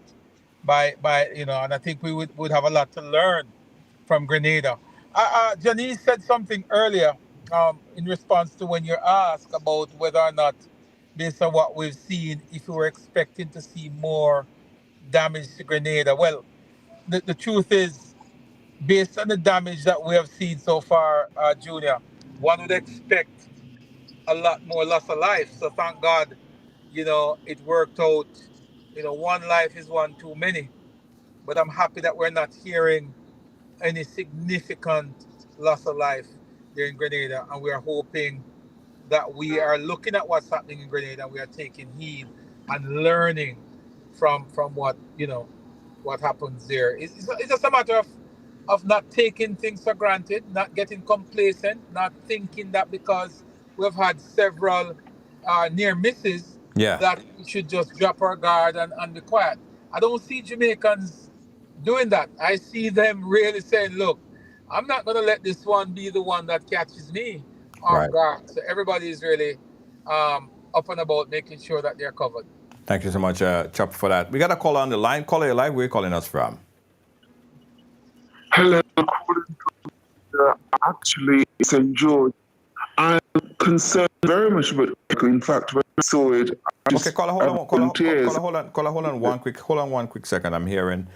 by and I think we would have a lot to learn from Grenada. Janice said something earlier in response to when you're asked about whether or not, based on what we've seen, if we were expecting to see more damage to Grenada. Well, the truth is, based on the damage that we have seen so far, Junior, one would expect a lot more loss of life. So thank God, it worked out. One life is one too many. But I'm happy that we're not hearing any significant loss of life there in Grenada. And we are hoping that we are looking at what's happening in Grenada, and we are taking heed and learning from what what happens there. It's just a matter of not taking things for granted, not getting complacent, not thinking that because we've had several near misses, that we should just drop our guard and be quiet. I don't see Jamaicans doing that. I see them really saying, look, I'm not going to let this one be the one that catches me off guard. So everybody is really up and about making sure that they're covered. Thank you so much, Chop, for that. We got a caller on the line. Caller, you're live. Where are you calling us from? Hello, actually, St. George. I'm concerned very much about it. In fact, when I saw it, okay, caller, hold on one quick second. I'm hearing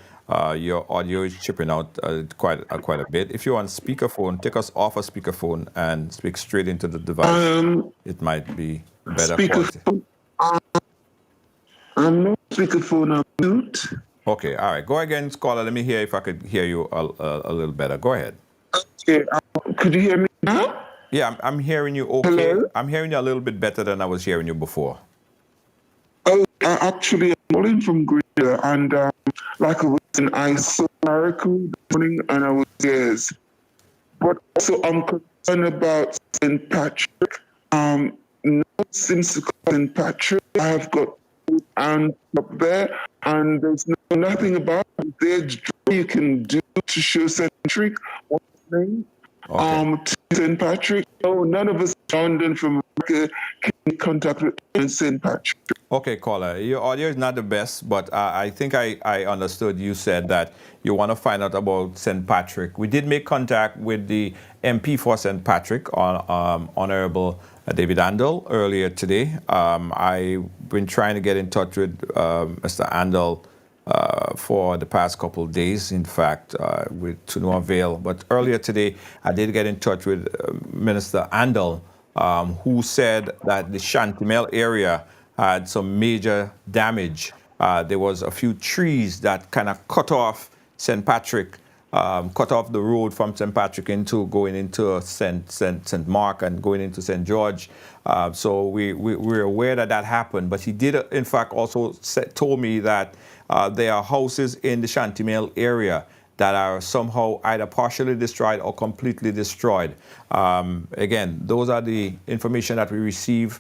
your audio is chipping out quite a bit. If you're on speakerphone, take us off a speakerphone and speak straight into the device. It might be better quality. I'm not speakerphone, I'm mute. Okay, all right. Go again, caller. Let me hear if I could hear you a little better. Go ahead. Okay, could you hear me now? Yeah, I'm hearing you okay. Hello? I'm hearing you a little bit better than I was hearing you before. Oh, actually, I'm calling from Grenada, and like I was saying, I saw Carriacou this morning, and I was yes. But also, I'm concerned about St. Patrick. Not since St. Patrick, I have got food and up there, and there's nothing about it. There's you can do to show St. Patrick. What's his name? Okay. To St. Patrick. No, none of us London from America can contact with St. Patrick. Okay, caller. Your audio is not the best, but I think I understood you said that you want to find out about St. Patrick. We did make contact with the MP for St. Patrick, Honorable David Andel, earlier today. I've been trying to get in touch with Mr. Andel for the past couple of days, in fact, to no avail. But earlier today, I did get in touch with Minister Andel, who said that the Chantimel area had some major damage. There was a few trees that kind of cut off St. Patrick, cut off the road from St. Patrick into going into St. Mark and going into St. George. So we're aware that that happened. But he did, in fact, also told me that there are houses in the Chantimel area that are somehow either partially destroyed or completely destroyed. Again, those are the information that we receive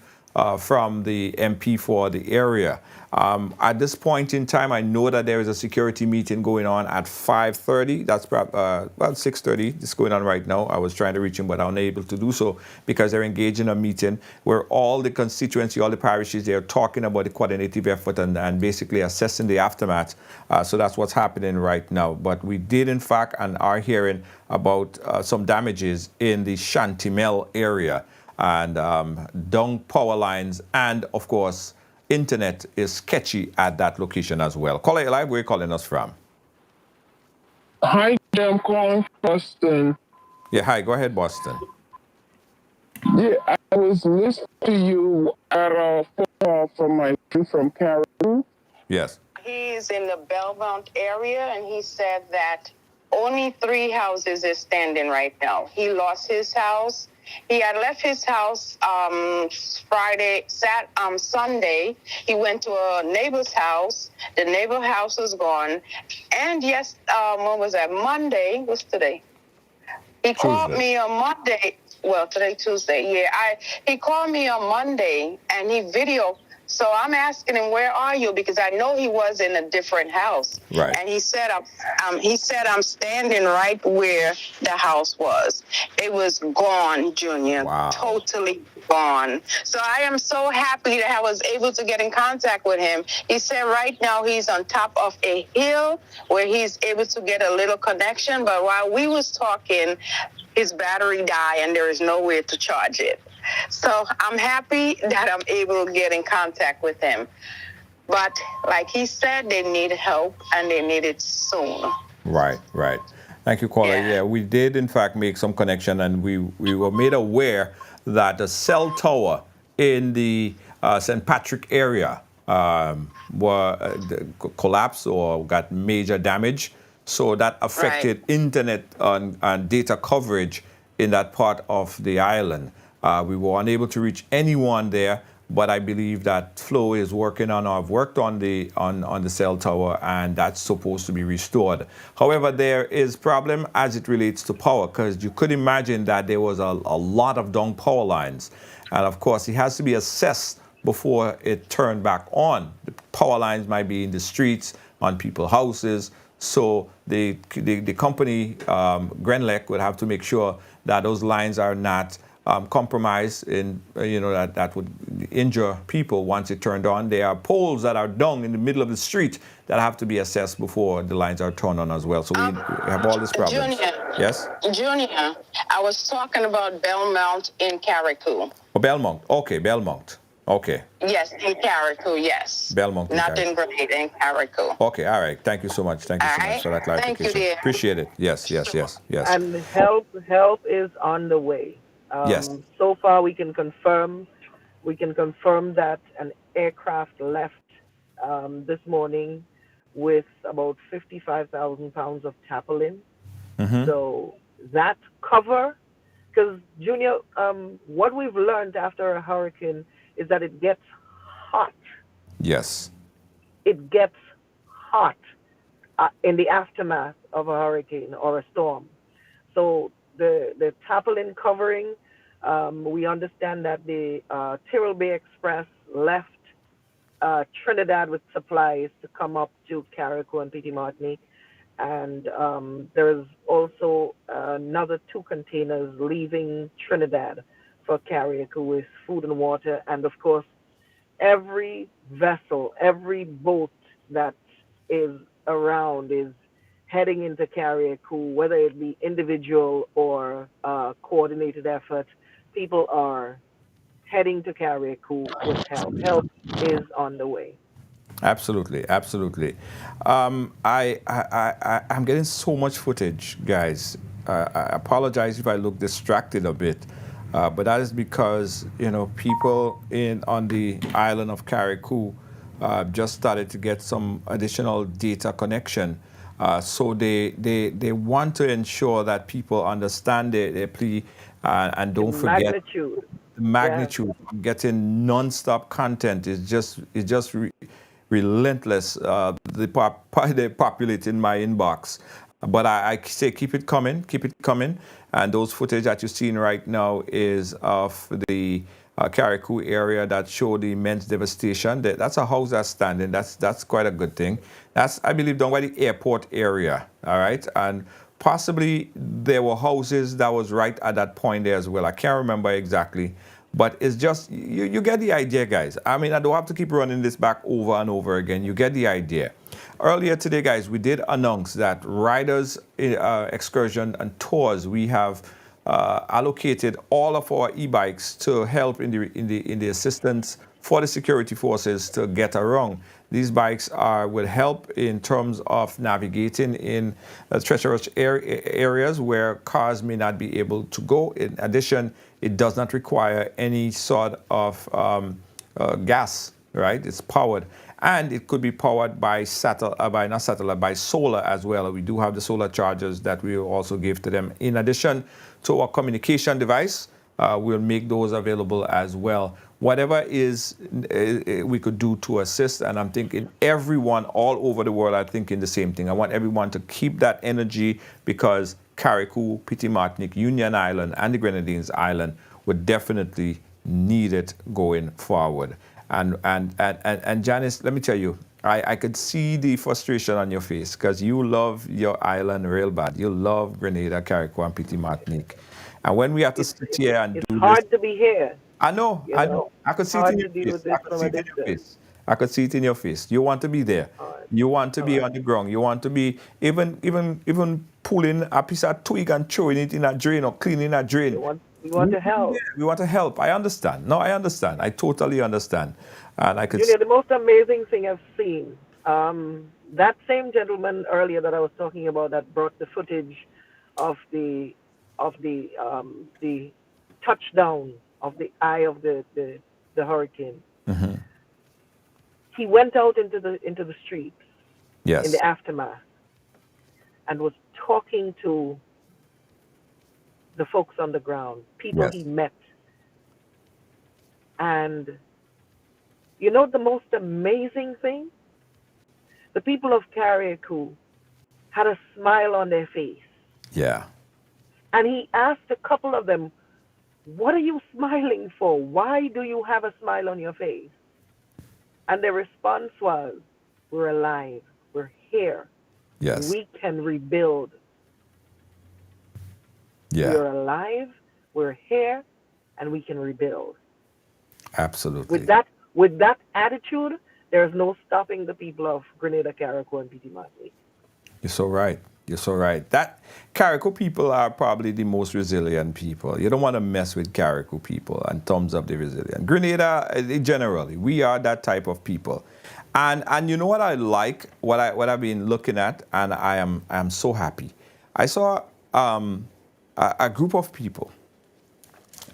from the MP for the area. At this point in time, I know that there is a security meeting going on at 5:30. That's about 6:30. It's going on right now. I was trying to reach him, but unable to do so because they're engaged in a meeting where all the constituency, all the parishes, they're talking about the coordinative effort and basically assessing the aftermath. So that's what's happening right now. But we did, in fact, and are hearing about some damages in the Chantimel area, and down power lines, and of course internet is sketchy at that location as well. Caller, live, where are you calling us from? Hi, I'm calling from Boston. Yeah, hi, go ahead, Boston. Yeah, I was listening to you at a phone call from my friend from Carriacou. Yes. He's in the Belmont area, and he said that only 3 houses is standing right now. He lost his house. He had left his house Sunday. He went to a neighbor's house. The neighbor house was gone. And yes, what was that? Monday. What's today? He called me on Monday. Well, today, Tuesday. Yeah, he called me on Monday, and he videoed. So I'm asking him, where are you? Because I know he was in a different house. Right. And he said, I'm standing right where the house was. It was gone, Junior. Wow. Totally gone. So I am so happy that I was able to get in contact with him. He said right now he's on top of a hill where he's able to get a little connection. But while we was talking, his battery died and there is nowhere to charge it. So I'm happy that I'm able to get in contact with him. But like he said, they need help and they need it soon. Right. Thank you, caller. Yeah, we did in fact make some connection, and we were made aware that the cell tower in the St. Patrick area collapsed or got major damage. So that affected internet and data coverage in that part of the island. We were unable to reach anyone there, but I believe that Flo is working on, or have worked on the cell tower, and that's supposed to be restored. However, there is problem as it relates to power, because you could imagine that there was a lot of down power lines, and of course it has to be assessed before it turned back on. The power lines might be in the streets, on people's houses, so the company Grenlec would have to make sure that those lines are not compromise in, that would injure people once it turned on. There are poles that are down in the middle of the street that have to be assessed before the lines are turned on as well. So we have all these problems. Junior, yes? Junior, I was talking about Belmont in Carriacou. Oh, Belmont. Okay, Belmont. Okay. Yes, in Carriacou, yes. Belmont. Not in Grenada, in Carriacou. Okay, all right. Thank you so much. Thank you so much for that clarification. Thank you, dear. Appreciate it. Yes. And help is on the way. Yes. So far, we can confirm that an aircraft left this morning with about 55,000 pounds of tarpaulin. So that cover, because Junior, what we've learned after a hurricane is that it gets hot. Yes. It gets hot in the aftermath of a hurricane or a storm. So the tarpaulin covering, we understand that the Tyrrell Bay Express left Trinidad with supplies to come up to Carriacou and Petit Martinique. And there's also another 2 containers leaving Trinidad for Carriacou with food and water. And of course, every vessel, every boat that is around is heading into Carriacou, whether it be individual or coordinated effort. People are heading to Carriacou with help. Help is on the way. Absolutely, absolutely. I'm getting so much footage, guys. I apologize if I look distracted a bit, but that is because people on the island of Carriacou just started to get some additional data connection. So they want to ensure that people understand their plea and don't forget magnitude. the magnitude. Yes. Getting non-stop content is just relentless. They populate in my inbox, but I say keep it coming. And those footage that you're seeing right now is of the Carriacou area that show the immense devastation. That's a house that's standing. That's quite a good thing. That's, I believe, down by the airport area. All right, and possibly there were houses that was right at that point there as well. I can't remember exactly. But it's just, you get the idea, guys. I mean, I don't have to keep running this back over and over again. You get the idea. Earlier today, guys, we did announce that riders, excursion and tours, we have allocated all of our e-bikes to help in the assistance for the security forces to get around. These bikes will help in terms of navigating in treacherous areas where cars may not be able to go. In addition, it does not require any sort of gas, right? It's powered. And it could be powered by by solar as well. We do have the solar chargers that we will also give to them. In addition to our communication device, we'll make those available as well. Whatever is we could do to assist, and I'm thinking everyone all over the world are thinking the same thing. I want everyone to keep that energy because Carriacou, Petit Martinique, Union Island, and the Grenadines Island would definitely need it going forward. And Janice, let me tell you, I could see the frustration on your face because you love your island real bad. You love Grenada, Carriacou, and Petit Martinique. And when we have to sit here and do this, it's hard to be here. I know. I could see it in your face. I could see it in your face. You want to be there. You want to be on the ground. You want to be even pulling a piece of twig and throwing it in a drain or cleaning a drain. We want to help. We want to help. I understand. No, I understand. I totally understand. And I could. The most amazing thing I've seen. That same gentleman earlier that I was talking about that brought the footage of the touchdown of the eye of the hurricane. Mm-hmm. He went out into the streets yes. in the aftermath and was talking to the folks on the ground, people yes. he met. And you know the most amazing thing? The people of Carriacou had a smile on their face. Yeah. And he asked a couple of them, what are you smiling for? Why do you have a smile on your face? And their response was, we're alive. We're here. Yes. We can rebuild. Yeah. We're alive. We're here. And we can rebuild. Absolutely. With that attitude, there's no stopping the people of Grenada, Carriacou, and Petit Martinique. You're so right. You're so right. That Carriacou people are probably the most resilient people. You don't want to mess with Carriacou people in terms of the resilience. Grenada, generally, we are that type of people. And you know what I like, what I've been looking at, and I am so happy. I saw a group of people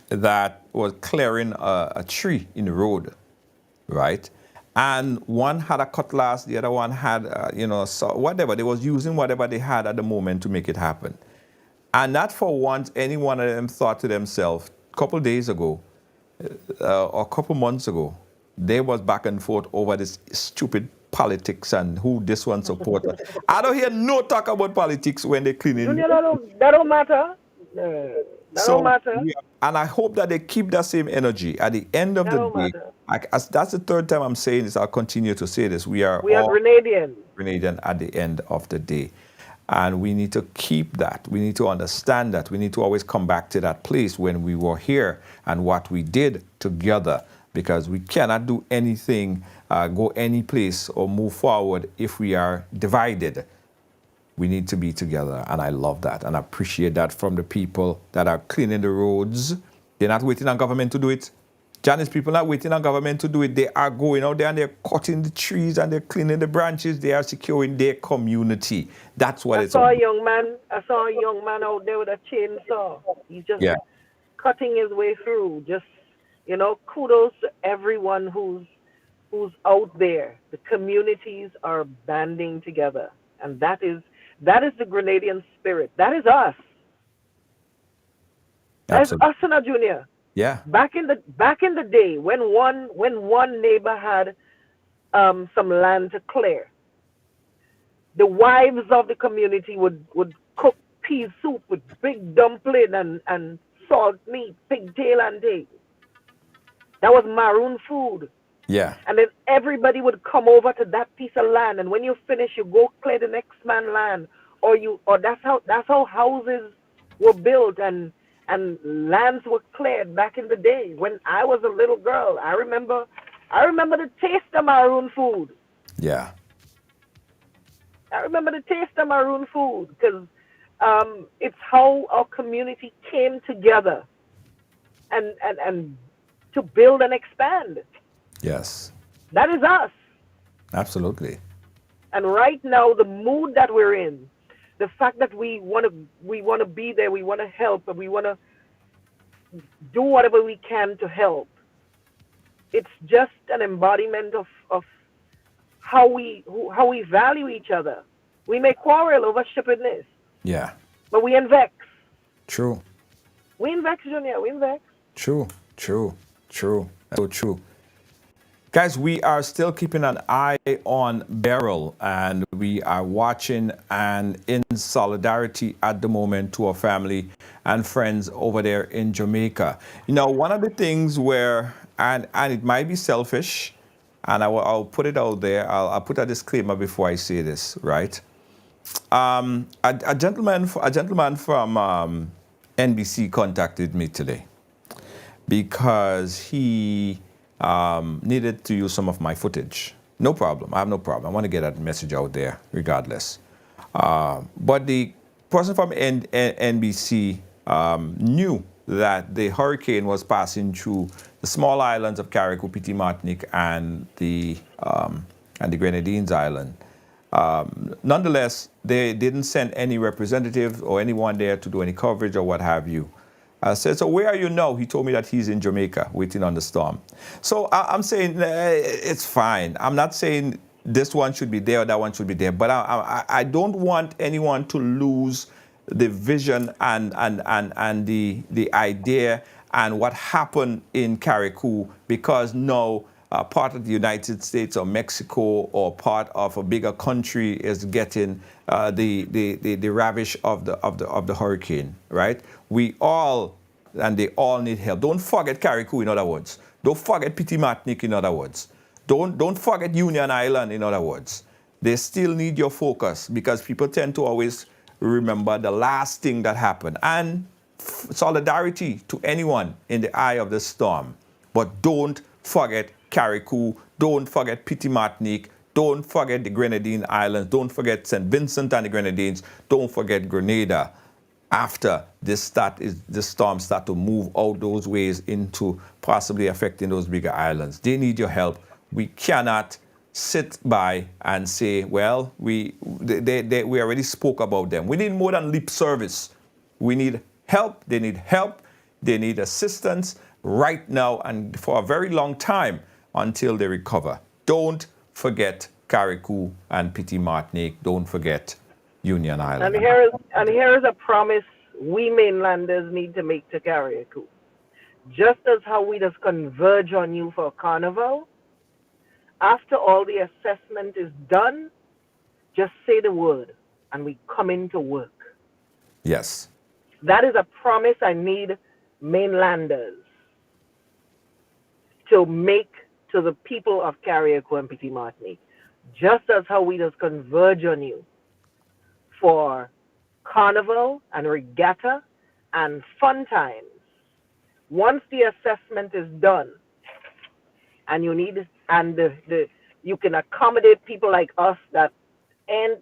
that was clearing a tree in the road, right? And one had a cutlass, the other one had, so whatever. They was using whatever they had at the moment to make it happen. And not for once any one of them thought to themselves, a couple days ago, or a couple months ago, they was back and forth over this stupid politics and who this one supported. I don't hear no talk about politics when they're cleaning. Junior, that don't matter. That don't matter. And I hope that they keep that same energy. At the end of the day, that's the third time I'm saying this, I'll continue to say this. We are Grenadian at the end of the day. And we need to keep that. We need to understand that. We need to always come back to that place when we were here and what we did together, because we cannot do anything, go any place or move forward if we are divided. We need to be together, and I love that, and I appreciate that from the people that are cleaning the roads. They're not waiting on government to do it. Janice, people not waiting on government to do it. They are going out there and they're cutting the trees and they're cleaning the branches. They are securing their community. That's what it's all about. I saw a young man out there with a chainsaw. He's just cutting his way through. Just, kudos to everyone who's out there. The communities are banding together, and that is the Grenadian spirit. That is us. That is us and our Junior. Yeah. Back in the day, when one neighbor had some land to clear, the wives of the community would cook pea soup with big dumpling and salt meat, pigtail and egg. That was maroon food. Yeah. And then everybody would come over to that piece of land, and when you finish, you go clear the next man's land, or that's how houses were built and lands were cleared back in the day. When I was a little girl, I remember the taste of maroon food. Yeah. I remember the taste of maroon food because it's how our community came together and to build and expand. Yes. That is us. Absolutely. And right now, the mood that we're in, the fact that we want to be there, we want to help, and we want to do whatever we can to help. It's just an embodiment of how we value each other. We may quarrel over stupidness. Yeah. But we invex. True. We invex, Junior. We invex. True. That's so true. Guys, we are still keeping an eye on Beryl, and we are watching and in solidarity at the moment to our family and friends over there in Jamaica. One of the things where, and it might be selfish, and I'll put it out there, I'll put a disclaimer before I say this, right? A gentleman from NBC contacted me today because he needed to use some of my footage. No problem. I have no problem. I want to get that message out there regardless. But the person from NBC knew that the hurricane was passing through the small islands of Carriacou, Petit Martinique, and the Grenadines Island. Nonetheless, they didn't send any representative or anyone there to do any coverage or what have you. I said, so where are you now? He told me that he's in Jamaica waiting on the storm. So I'm saying it's fine. I'm not saying this one should be there or that one should be there, but I don't want anyone to lose the vision and the idea and what happened in Carriacou because now part of the United States or Mexico or part of a bigger country is getting the ravish of the hurricane, right? We all, and they all need help. Don't forget Carriacou, in other words. Don't forget Petit Martinique, in other words. Don't forget Union Island, in other words. They still need your focus because people tend to always remember the last thing that happened. And solidarity to anyone in the eye of the storm. But don't forget Carriacou, don't forget Petit Martinique, don't forget the Grenadine Islands, don't forget St. Vincent and the Grenadines, don't forget Grenada. After the storm start to move out those ways into possibly affecting those bigger islands. They need your help. We cannot sit by and say, well, we already spoke about them. We need more than lip service. We need help. They need assistance right now and for a very long time until they recover. Don't forget Carriacou and Petit Martinique. Don't forget Union Island. And here is a promise we mainlanders need to make to Carriacou. Just as how we just converge on you for Carnival, after all the assessment is done, just say the word and we come into work. Yes. That is a promise I need mainlanders to make to the people of Carriacou and Petit Martinique. Just as how we just converge on you for Carnival and regatta and fun times. Once the assessment is done, and you need you can accommodate people like us that ain't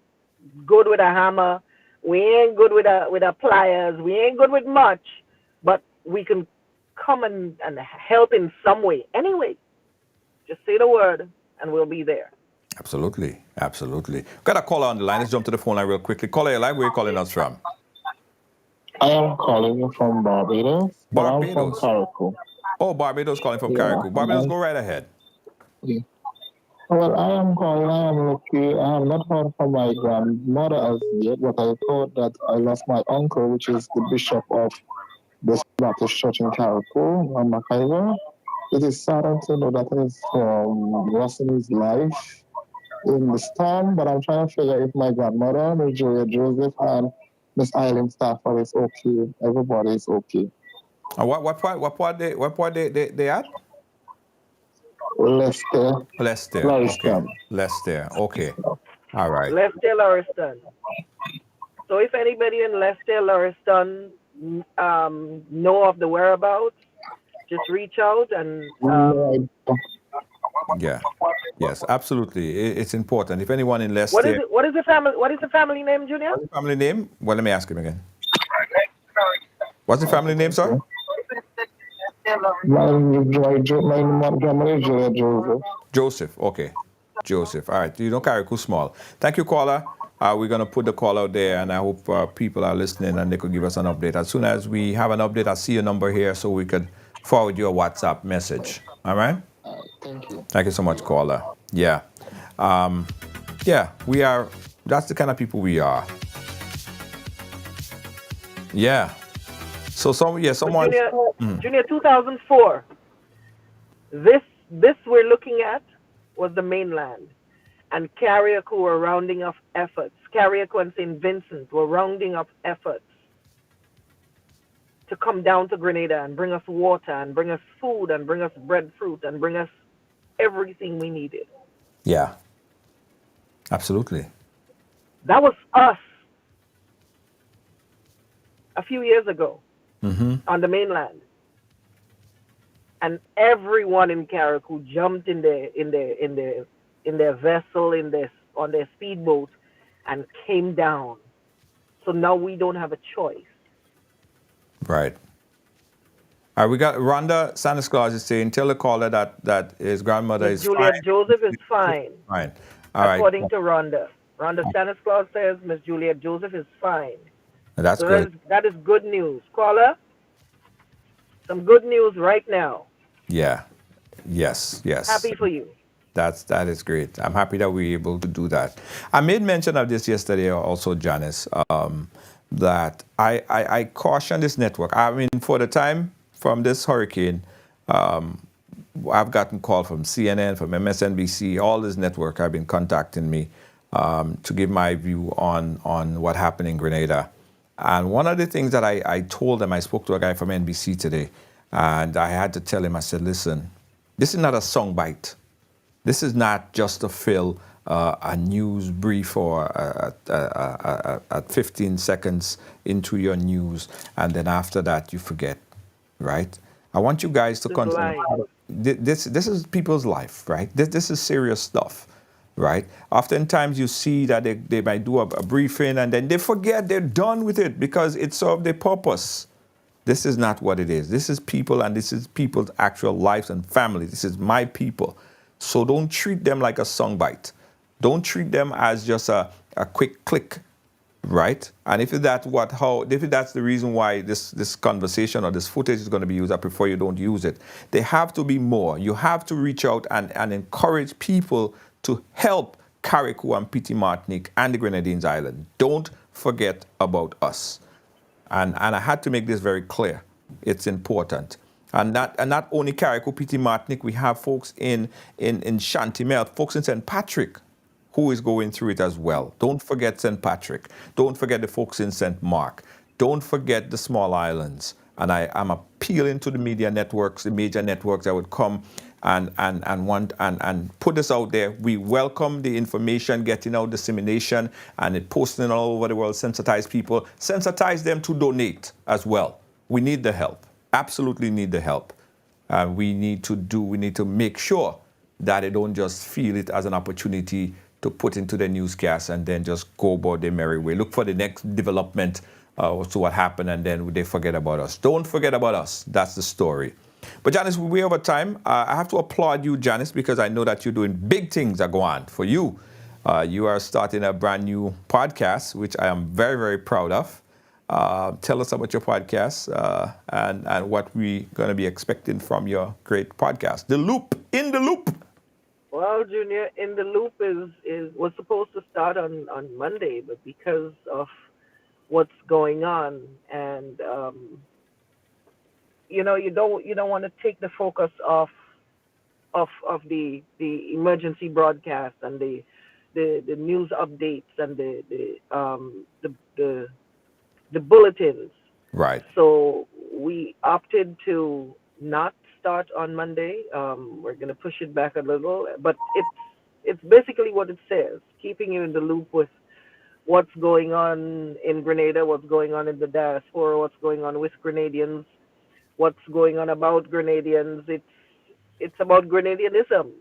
good with a hammer, we ain't good with a pliers, we ain't good with much, but we can come and help in some way. Anyway, just say the word and we'll be there. Absolutely, absolutely. Got a caller on the line. Let's jump to the phone line real quickly. Caller, your line, where are you calling us from? I am calling you from Barbados. Barbados. I'm from Carriacou. Oh, Barbados calling from Carriacou. Barbados, go right ahead. Yeah. Well, I am calling. I am lucky. I have not heard from my grandmother as yet, but I thought that I lost my uncle, which is the bishop of the Baptist Church in Carriacou, on Macaiva. It is saddened to know that he's lost his life in the storm, but I'm trying to figure if my grandmother, Miss Julia Joseph, and Miss Eileen Stafford is okay. Everybody is okay. What part they at? Leicester. Okay. Leicester. Okay. All right. Leicester, Lauriston. So if anybody in Leicester, Lauriston know of the whereabouts, just reach out and yeah. Yes, absolutely. It's important. If anyone in Leicester. What is the family name, Junior? What's the family name? Well, let me ask him again. What's the family name, sir? My grandmother is Julia Joseph. Joseph, okay. Joseph. All right. You know Carriacou small. Thank you, caller. We're going to put the call out there, and I hope people are listening and they could give us an update. As soon as we have an update, I'll see your number here so we could forward your WhatsApp message. All right? Thank you. Thank you so much, caller. Yeah. We are, that's the kind of people we are. Yeah. So someone. Junior, 2004. This we're looking at was the mainland. And Carriacou were rounding up efforts. Carriacou and St. Vincent were rounding up efforts to come down to Grenada and bring us water and bring us food and bring us breadfruit and bring us everything we needed. Yeah. Absolutely. That was us a few years ago on the mainland. And everyone in Carriacou jumped in their vessel, on their speedboat, and came down. So now we don't have a choice. Right. All right, we got Rhonda Santa Claus is saying, tell the caller that his grandmother is Julia fine. Joseph is fine. Fine. All right. According to Rhonda. Rhonda Santa Claus says Miss Julia Joseph is fine. That's so good. That is good news. Caller, some good news right now. Yeah. Yes. Happy for you. That is great. I'm happy that we were able to do that. I made mention of this yesterday also, Janice, that I caution this network. I mean, for the time from this hurricane, I've gotten calls from CNN, from MSNBC, all this network have been contacting me to give my view on what happened in Grenada. And one of the things that I told them, I spoke to a guy from NBC today, and I had to tell him, I said, listen, this is not a soundbite. This is not just to fill a news brief or a 15 seconds into your news, and then after that you forget, right? I want you guys to concentrate. This is people's life, right? This is serious stuff, right? Oftentimes you see that they might do a briefing and then they forget, they're done with it because it served their purpose. This is not what it is. This is people, and this is people's actual lives and family. This is my people. So don't treat them like a soundbite. Don't treat them as just a quick click right? And if that's the reason why this conversation or this footage is going to be used, I prefer you don't use it. There have to be more. You have to reach out and encourage people to help Carriacou and Petit Martinique and the Grenadines Island. Don't forget about us. And I had to make this very clear. It's important. And not only Carriacou, Petit Martinique, we have folks in Chantimel, folks in St. Patrick, who is going through it as well. Don't forget St. Patrick. Don't forget the folks in St. Mark. Don't forget the small islands. And I'm appealing to the media networks, the major networks that would come and put this out there. We welcome the information, getting out, dissemination, and it posting all over the world, sensitize people, sensitize them to donate as well. We need the help, absolutely need the help. We need to make sure that they don't just feel it as an opportunity to put into the newscast and then just go about their merry way. Look for the next development to what happened, and then they forget about us. Don't forget about us. That's the story. But Janice, we're way over time. I have to applaud you, Janice, because I know that you're doing big things that go on for you. You are starting a brand new podcast, which I am very, very proud of. Tell us about your podcast and what we're going to be expecting from your great podcast. The Loop, In the Loop. Well, Junior, In the Loop was supposed to start on Monday, but because of what's going on, and you don't want to take the focus off the emergency broadcast and the news updates and the bulletins. Right. So we opted to not start on Monday. We're going to push it back a little, but it's basically what it says, keeping you in the loop with what's going on in Grenada, what's going on in the diaspora, what's going on with Grenadians, what's going on about Grenadians. It's about Grenadianism.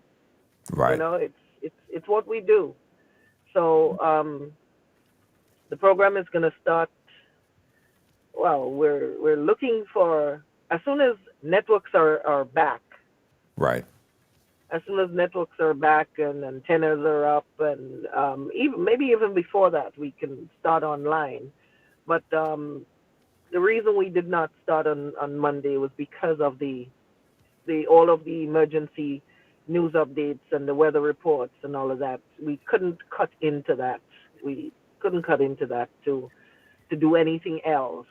Right. It's what we do. So the program is going to start. Well, we're looking for, as soon as networks are back. Right. As soon as networks are back and antennas are up, and maybe even before that, we can start online. But the reason we did not start on Monday was because of all of the emergency news updates and the weather reports and all of that. We couldn't cut into that. We couldn't cut into that to do anything else.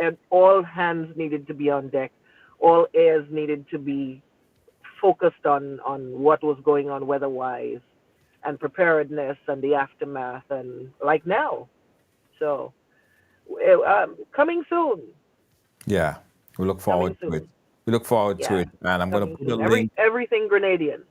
And all hands needed to be on deck. All ears needed to be focused on what was going on weather-wise and preparedness and the aftermath, and like now. So coming soon. Yeah, we look forward to it. We look forward to it, and I'm going to put a link. Everything Grenadian.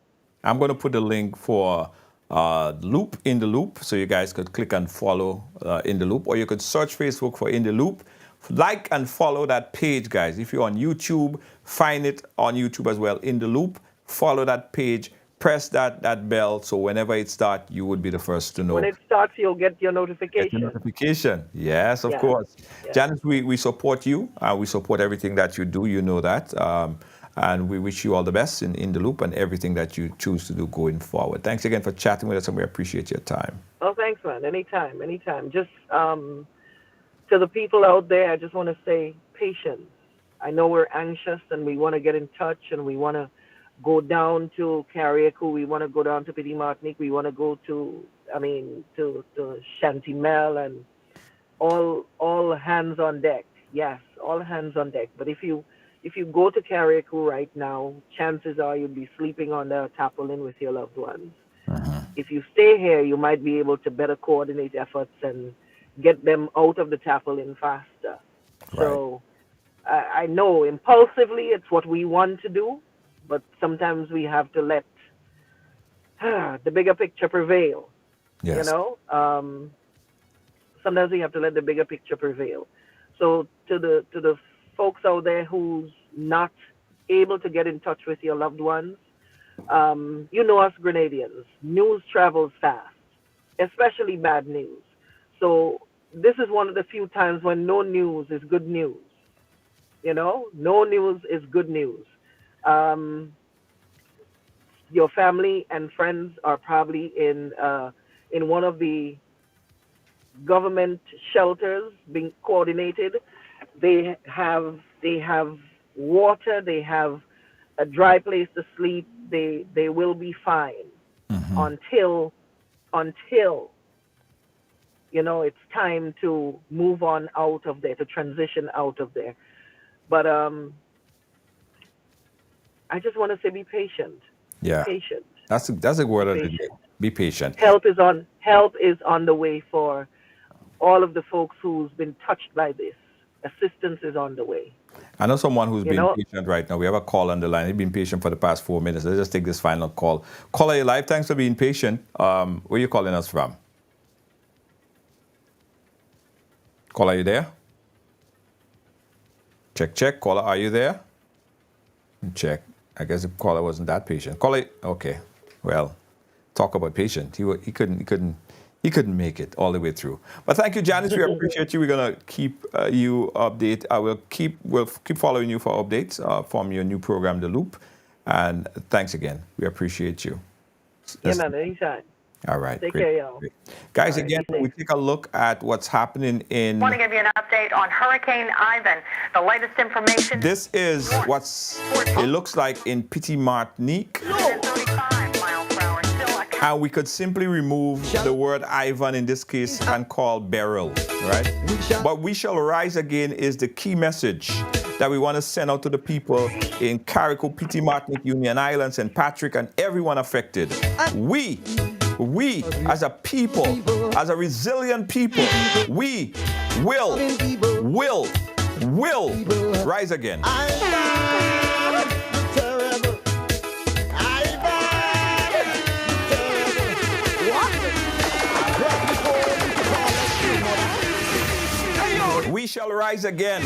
I'm going to put a link for Loop, In the Loop, so you guys could click and follow In the Loop, or you could search Facebook for In the Loop. Like and follow that page, guys. If you're on YouTube, find it on YouTube as well, In the Loop. Follow that page. Press that bell, so whenever it starts, you would be the first to know. When it starts, you'll get your notification. Yes, of course. Yeah. Janice, we support you. We support everything that you do. You know that. And we wish you all the best in the Loop and everything that you choose to do going forward. Thanks again for chatting with us, and we appreciate your time. Oh, thanks, man. Anytime. Just to the people out there, I just want to say patience. I know we're anxious and we want to get in touch and we want to go down to Carriacou, we want to go down to Petit Martinique, we want to go to Chantimel, and all hands on deck. Yes, all hands on deck. But if you go to Carriacou right now, chances are you'll be sleeping on the tarpaulin with your loved ones. Uh-huh. If you stay here, you might be able to better coordinate efforts and get them out of the tarpaulin faster. Right. So I know impulsively it's what we want to do, but sometimes we have to let the bigger picture prevail. Yes. Sometimes we have to let the bigger picture prevail. So to the folks out there who's not able to get in touch with your loved ones, us Grenadians, news travels fast, especially bad news. So this is one of the few times when no news is good news. No news is good news. Your family and friends are probably in one of the government shelters being coordinated. They have water. They have a dry place to sleep. They will be fine until it's time to move on out of there, to transition out of there. But I just want to say, be patient. Yeah. Be patient. That's a word of the day. Be patient. Help is on the way for all of the folks who's been touched by this. Assistance is on the way. I know someone who's being patient right now. We have a call on the line. He's been patient for the past 4 minutes. Let's just take this final call. Caller, you're live. Thanks for being patient. Where are you calling us from? Caller, are you there? Check. Caller, are you there? Check. I guess the caller wasn't that patient. Caller, okay. Well, talk about patient. He couldn't make it all the way through. But thank you, Janice. We appreciate you. We're gonna keep you updated. We'll keep following you for updates from your new program, The Loop. And thanks again. We appreciate you. Yeah, man. Anytime. All right. Take care, y'all. Guys, again, we take a look at what's happening in... I want to give you an update on Hurricane Ivan. The latest information... This is it looks like in Petit Martinique. 35 miles per hour. Still And we could simply remove the word Ivan in this case and call Beryl, right? But we shall rise again is the key message that we want to send out to the people in Carriacou, Petit Martinique, Union Islands, St. Patrick, and everyone affected. We, as a people, as a resilient people, we will rise again. We shall rise again.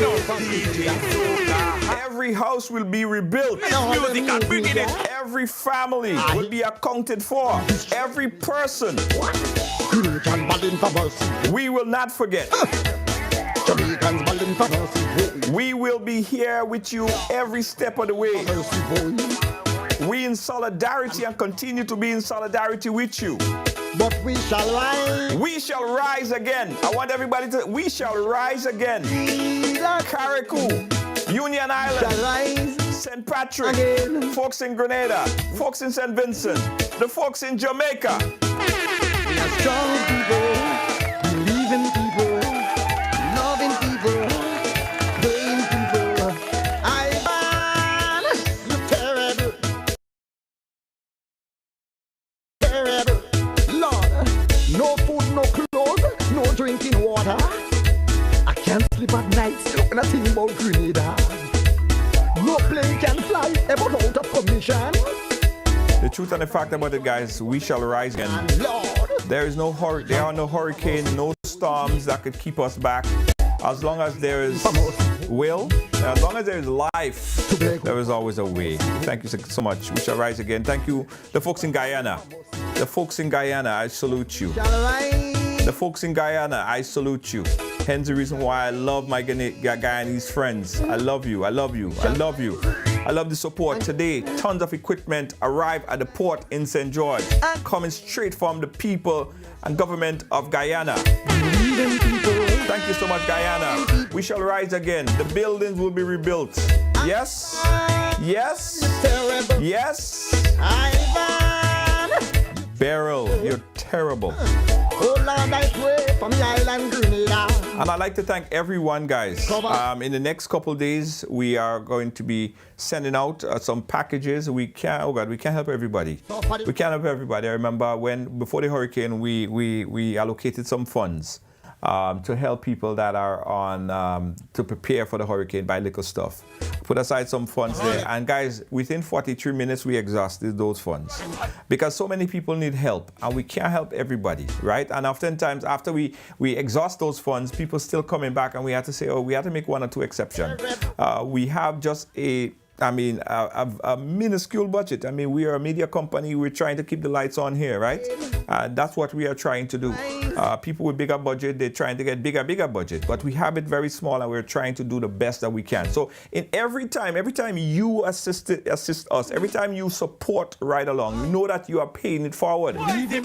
Every house will be rebuilt. Every family will be accounted for. Every person. We will not forget. We will be here with you every step of the way. We in solidarity and continue to be in solidarity with you. But we shall rise. We shall rise again. I want everybody to, we shall rise again. Carriacou, Union Island, St. Patrick, again. Folks in Grenada, folks in St. Vincent, the folks in Jamaica. We are strong people, believing people, loving people, praying people. Ivan, you're terrible. Terrible. Lord, no food, no clothes, no drinking water. I can't sleep at night when I think about Grenada. No plane can fly about out of commission. The truth and the fact about it, guys, we shall rise again. There are no hurricane, no storms that could keep us back. As long as there is will, as long as there is life, there is always a way. Thank you so much. We shall rise again. Thank you, the folks in Guyana. The folks in Guyana, I salute you. The folks in Guyana, I salute you. Hence the reason why I love my Guyanese friends. I love you. I love you. I love you. I love the support. Today, tons of equipment arrived at the port in St. George, coming straight from the people and government of Guyana. Thank you so much, Guyana. We shall rise again. The buildings will be rebuilt. Yes? Yes? Yes? Beryl, you're terrible. And I'd like to thank everyone, guys. In the next couple days, we are going to be sending out some packages. We can't help everybody. We can't help everybody. I remember before the hurricane, we allocated some funds to help people that are on, to prepare for the hurricane, buy liquor stuff. Put aside some funds there. And guys, within 43 minutes, we exhausted those funds. Because so many people need help, and we can't help everybody, right? And oftentimes, after we exhaust those funds, people still coming back, and we have to say, oh, we have to make one or two exceptions. We have just a a minuscule budget. I mean, we are a media company. We're trying to keep the lights on here, right? That's what we are trying to do. People with bigger budget, they're trying to get bigger budget. But we have it very small, and we're trying to do the best that we can. So every time you assist us, every time you support Ride Along, we know that you are paying it forward.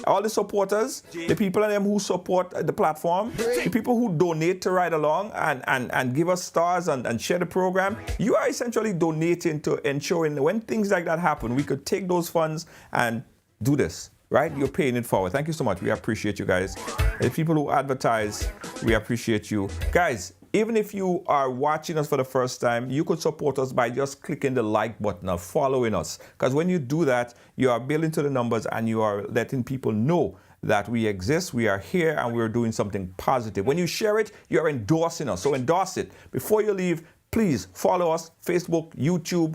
All the supporters, the people and them who support the platform, the people who donate to Ride Along and give us stars and share the program, you are essentially donating to ensuring that when things like that happen, we could take those funds and do this, right? You're paying it forward. Thank you so much. We appreciate you guys. The people who advertise, we appreciate you. Guys, even if you are watching us for the first time, you could support us by just clicking the like button or following us. Because when you do that, you are building to the numbers and you are letting people know that we exist, we are here, and we're doing something positive. When you share it, you're endorsing us. So endorse it. Before you leave, please follow us, Facebook, YouTube,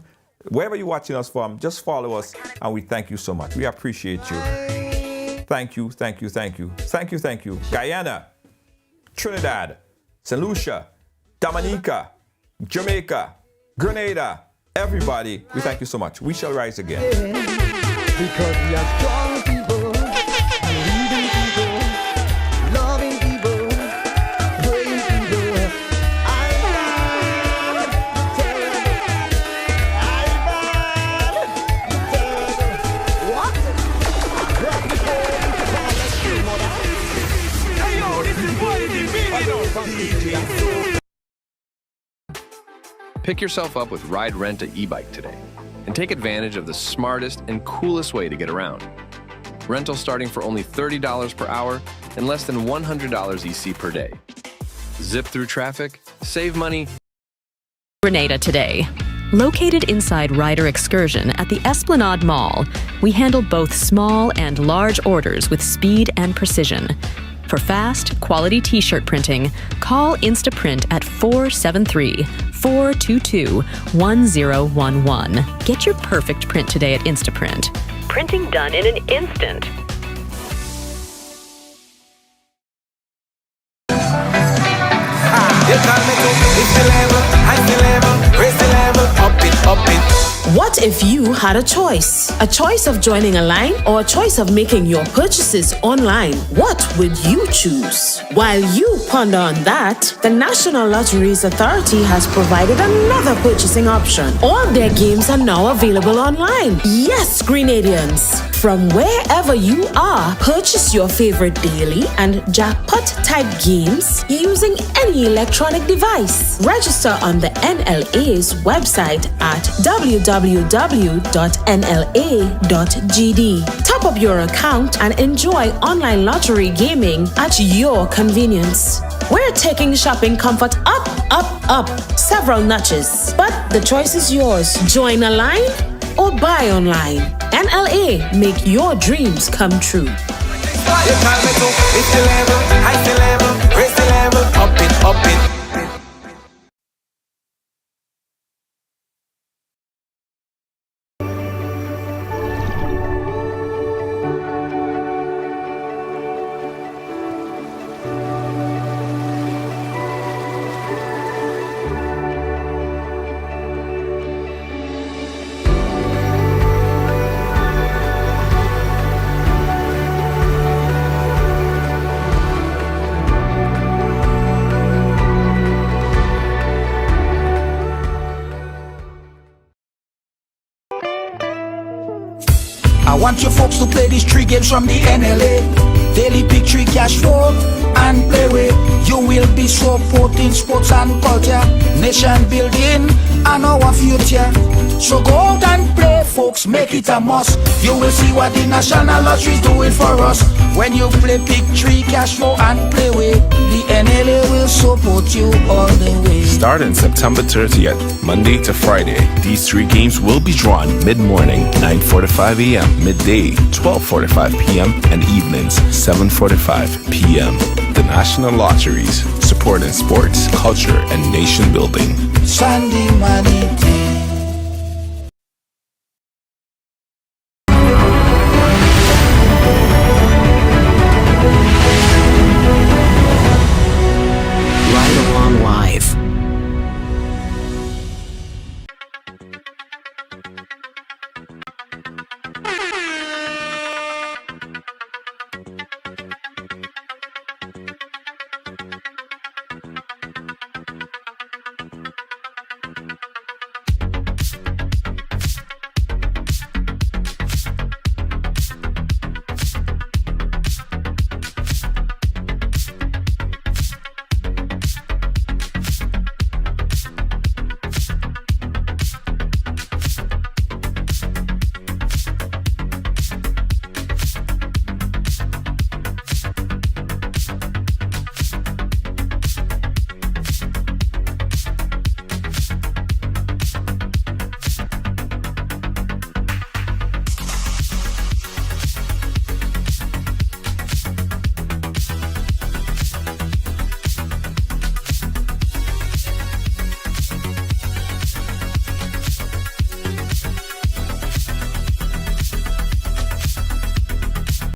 wherever you're watching us from, just follow us, and we thank you so much. We appreciate you. Thank you, thank you, thank you. Thank you, thank you. Guyana, Trinidad, St. Lucia, Dominica, Jamaica, Grenada, everybody, we thank you so much. We shall rise again. Because we are strong people, leading people, loving people, praying people. Pick yourself up with Ride Rent a e-bike today and take advantage of the smartest and coolest way to get around. Rental starting for only $30 per hour and less than $100 EC per day. Zip through traffic, save money. Grenada today. Located inside Rider Excursion at the Esplanade Mall, we handle both small and large orders with speed and precision. For fast, quality t-shirt printing, call Instaprint at 473-422-1011. Get your perfect print today at Instaprint. Printing done in an instant. What if you had a choice? A choice of joining a line or a choice of making your purchases online? What would you choose? While you ponder on that, the National Lotteries Authority has provided another purchasing option. All their games are now available online. Yes, Grenadians! From wherever you are, purchase your favorite daily and jackpot type games using any electronic device. Register on the NLA's website at www.nla.gd. Top up your account and enjoy online lottery gaming at your convenience. We're taking shopping comfort up several notches. But the choice is yours. Join a line or buy online. NLA, make your dreams come true. I want you folks to play these 3 games from the NLA. Daily pick 3 cash flow and play with. You will be supporting sports and culture, nation building and our future. So go out and play, folks, make it a must. You will see what the National Lottery is doing for us. When you play pick 3 cash flow and play with, the NLA will support you all the way. Starting September 30th, Monday to Friday, these 3 games will be drawn mid-morning, 9:45 a.m., midday, 12:45 p.m., and evenings, 7:45 p.m. The National Lotteries, supporting sports, culture, and nation building. Sunday money day.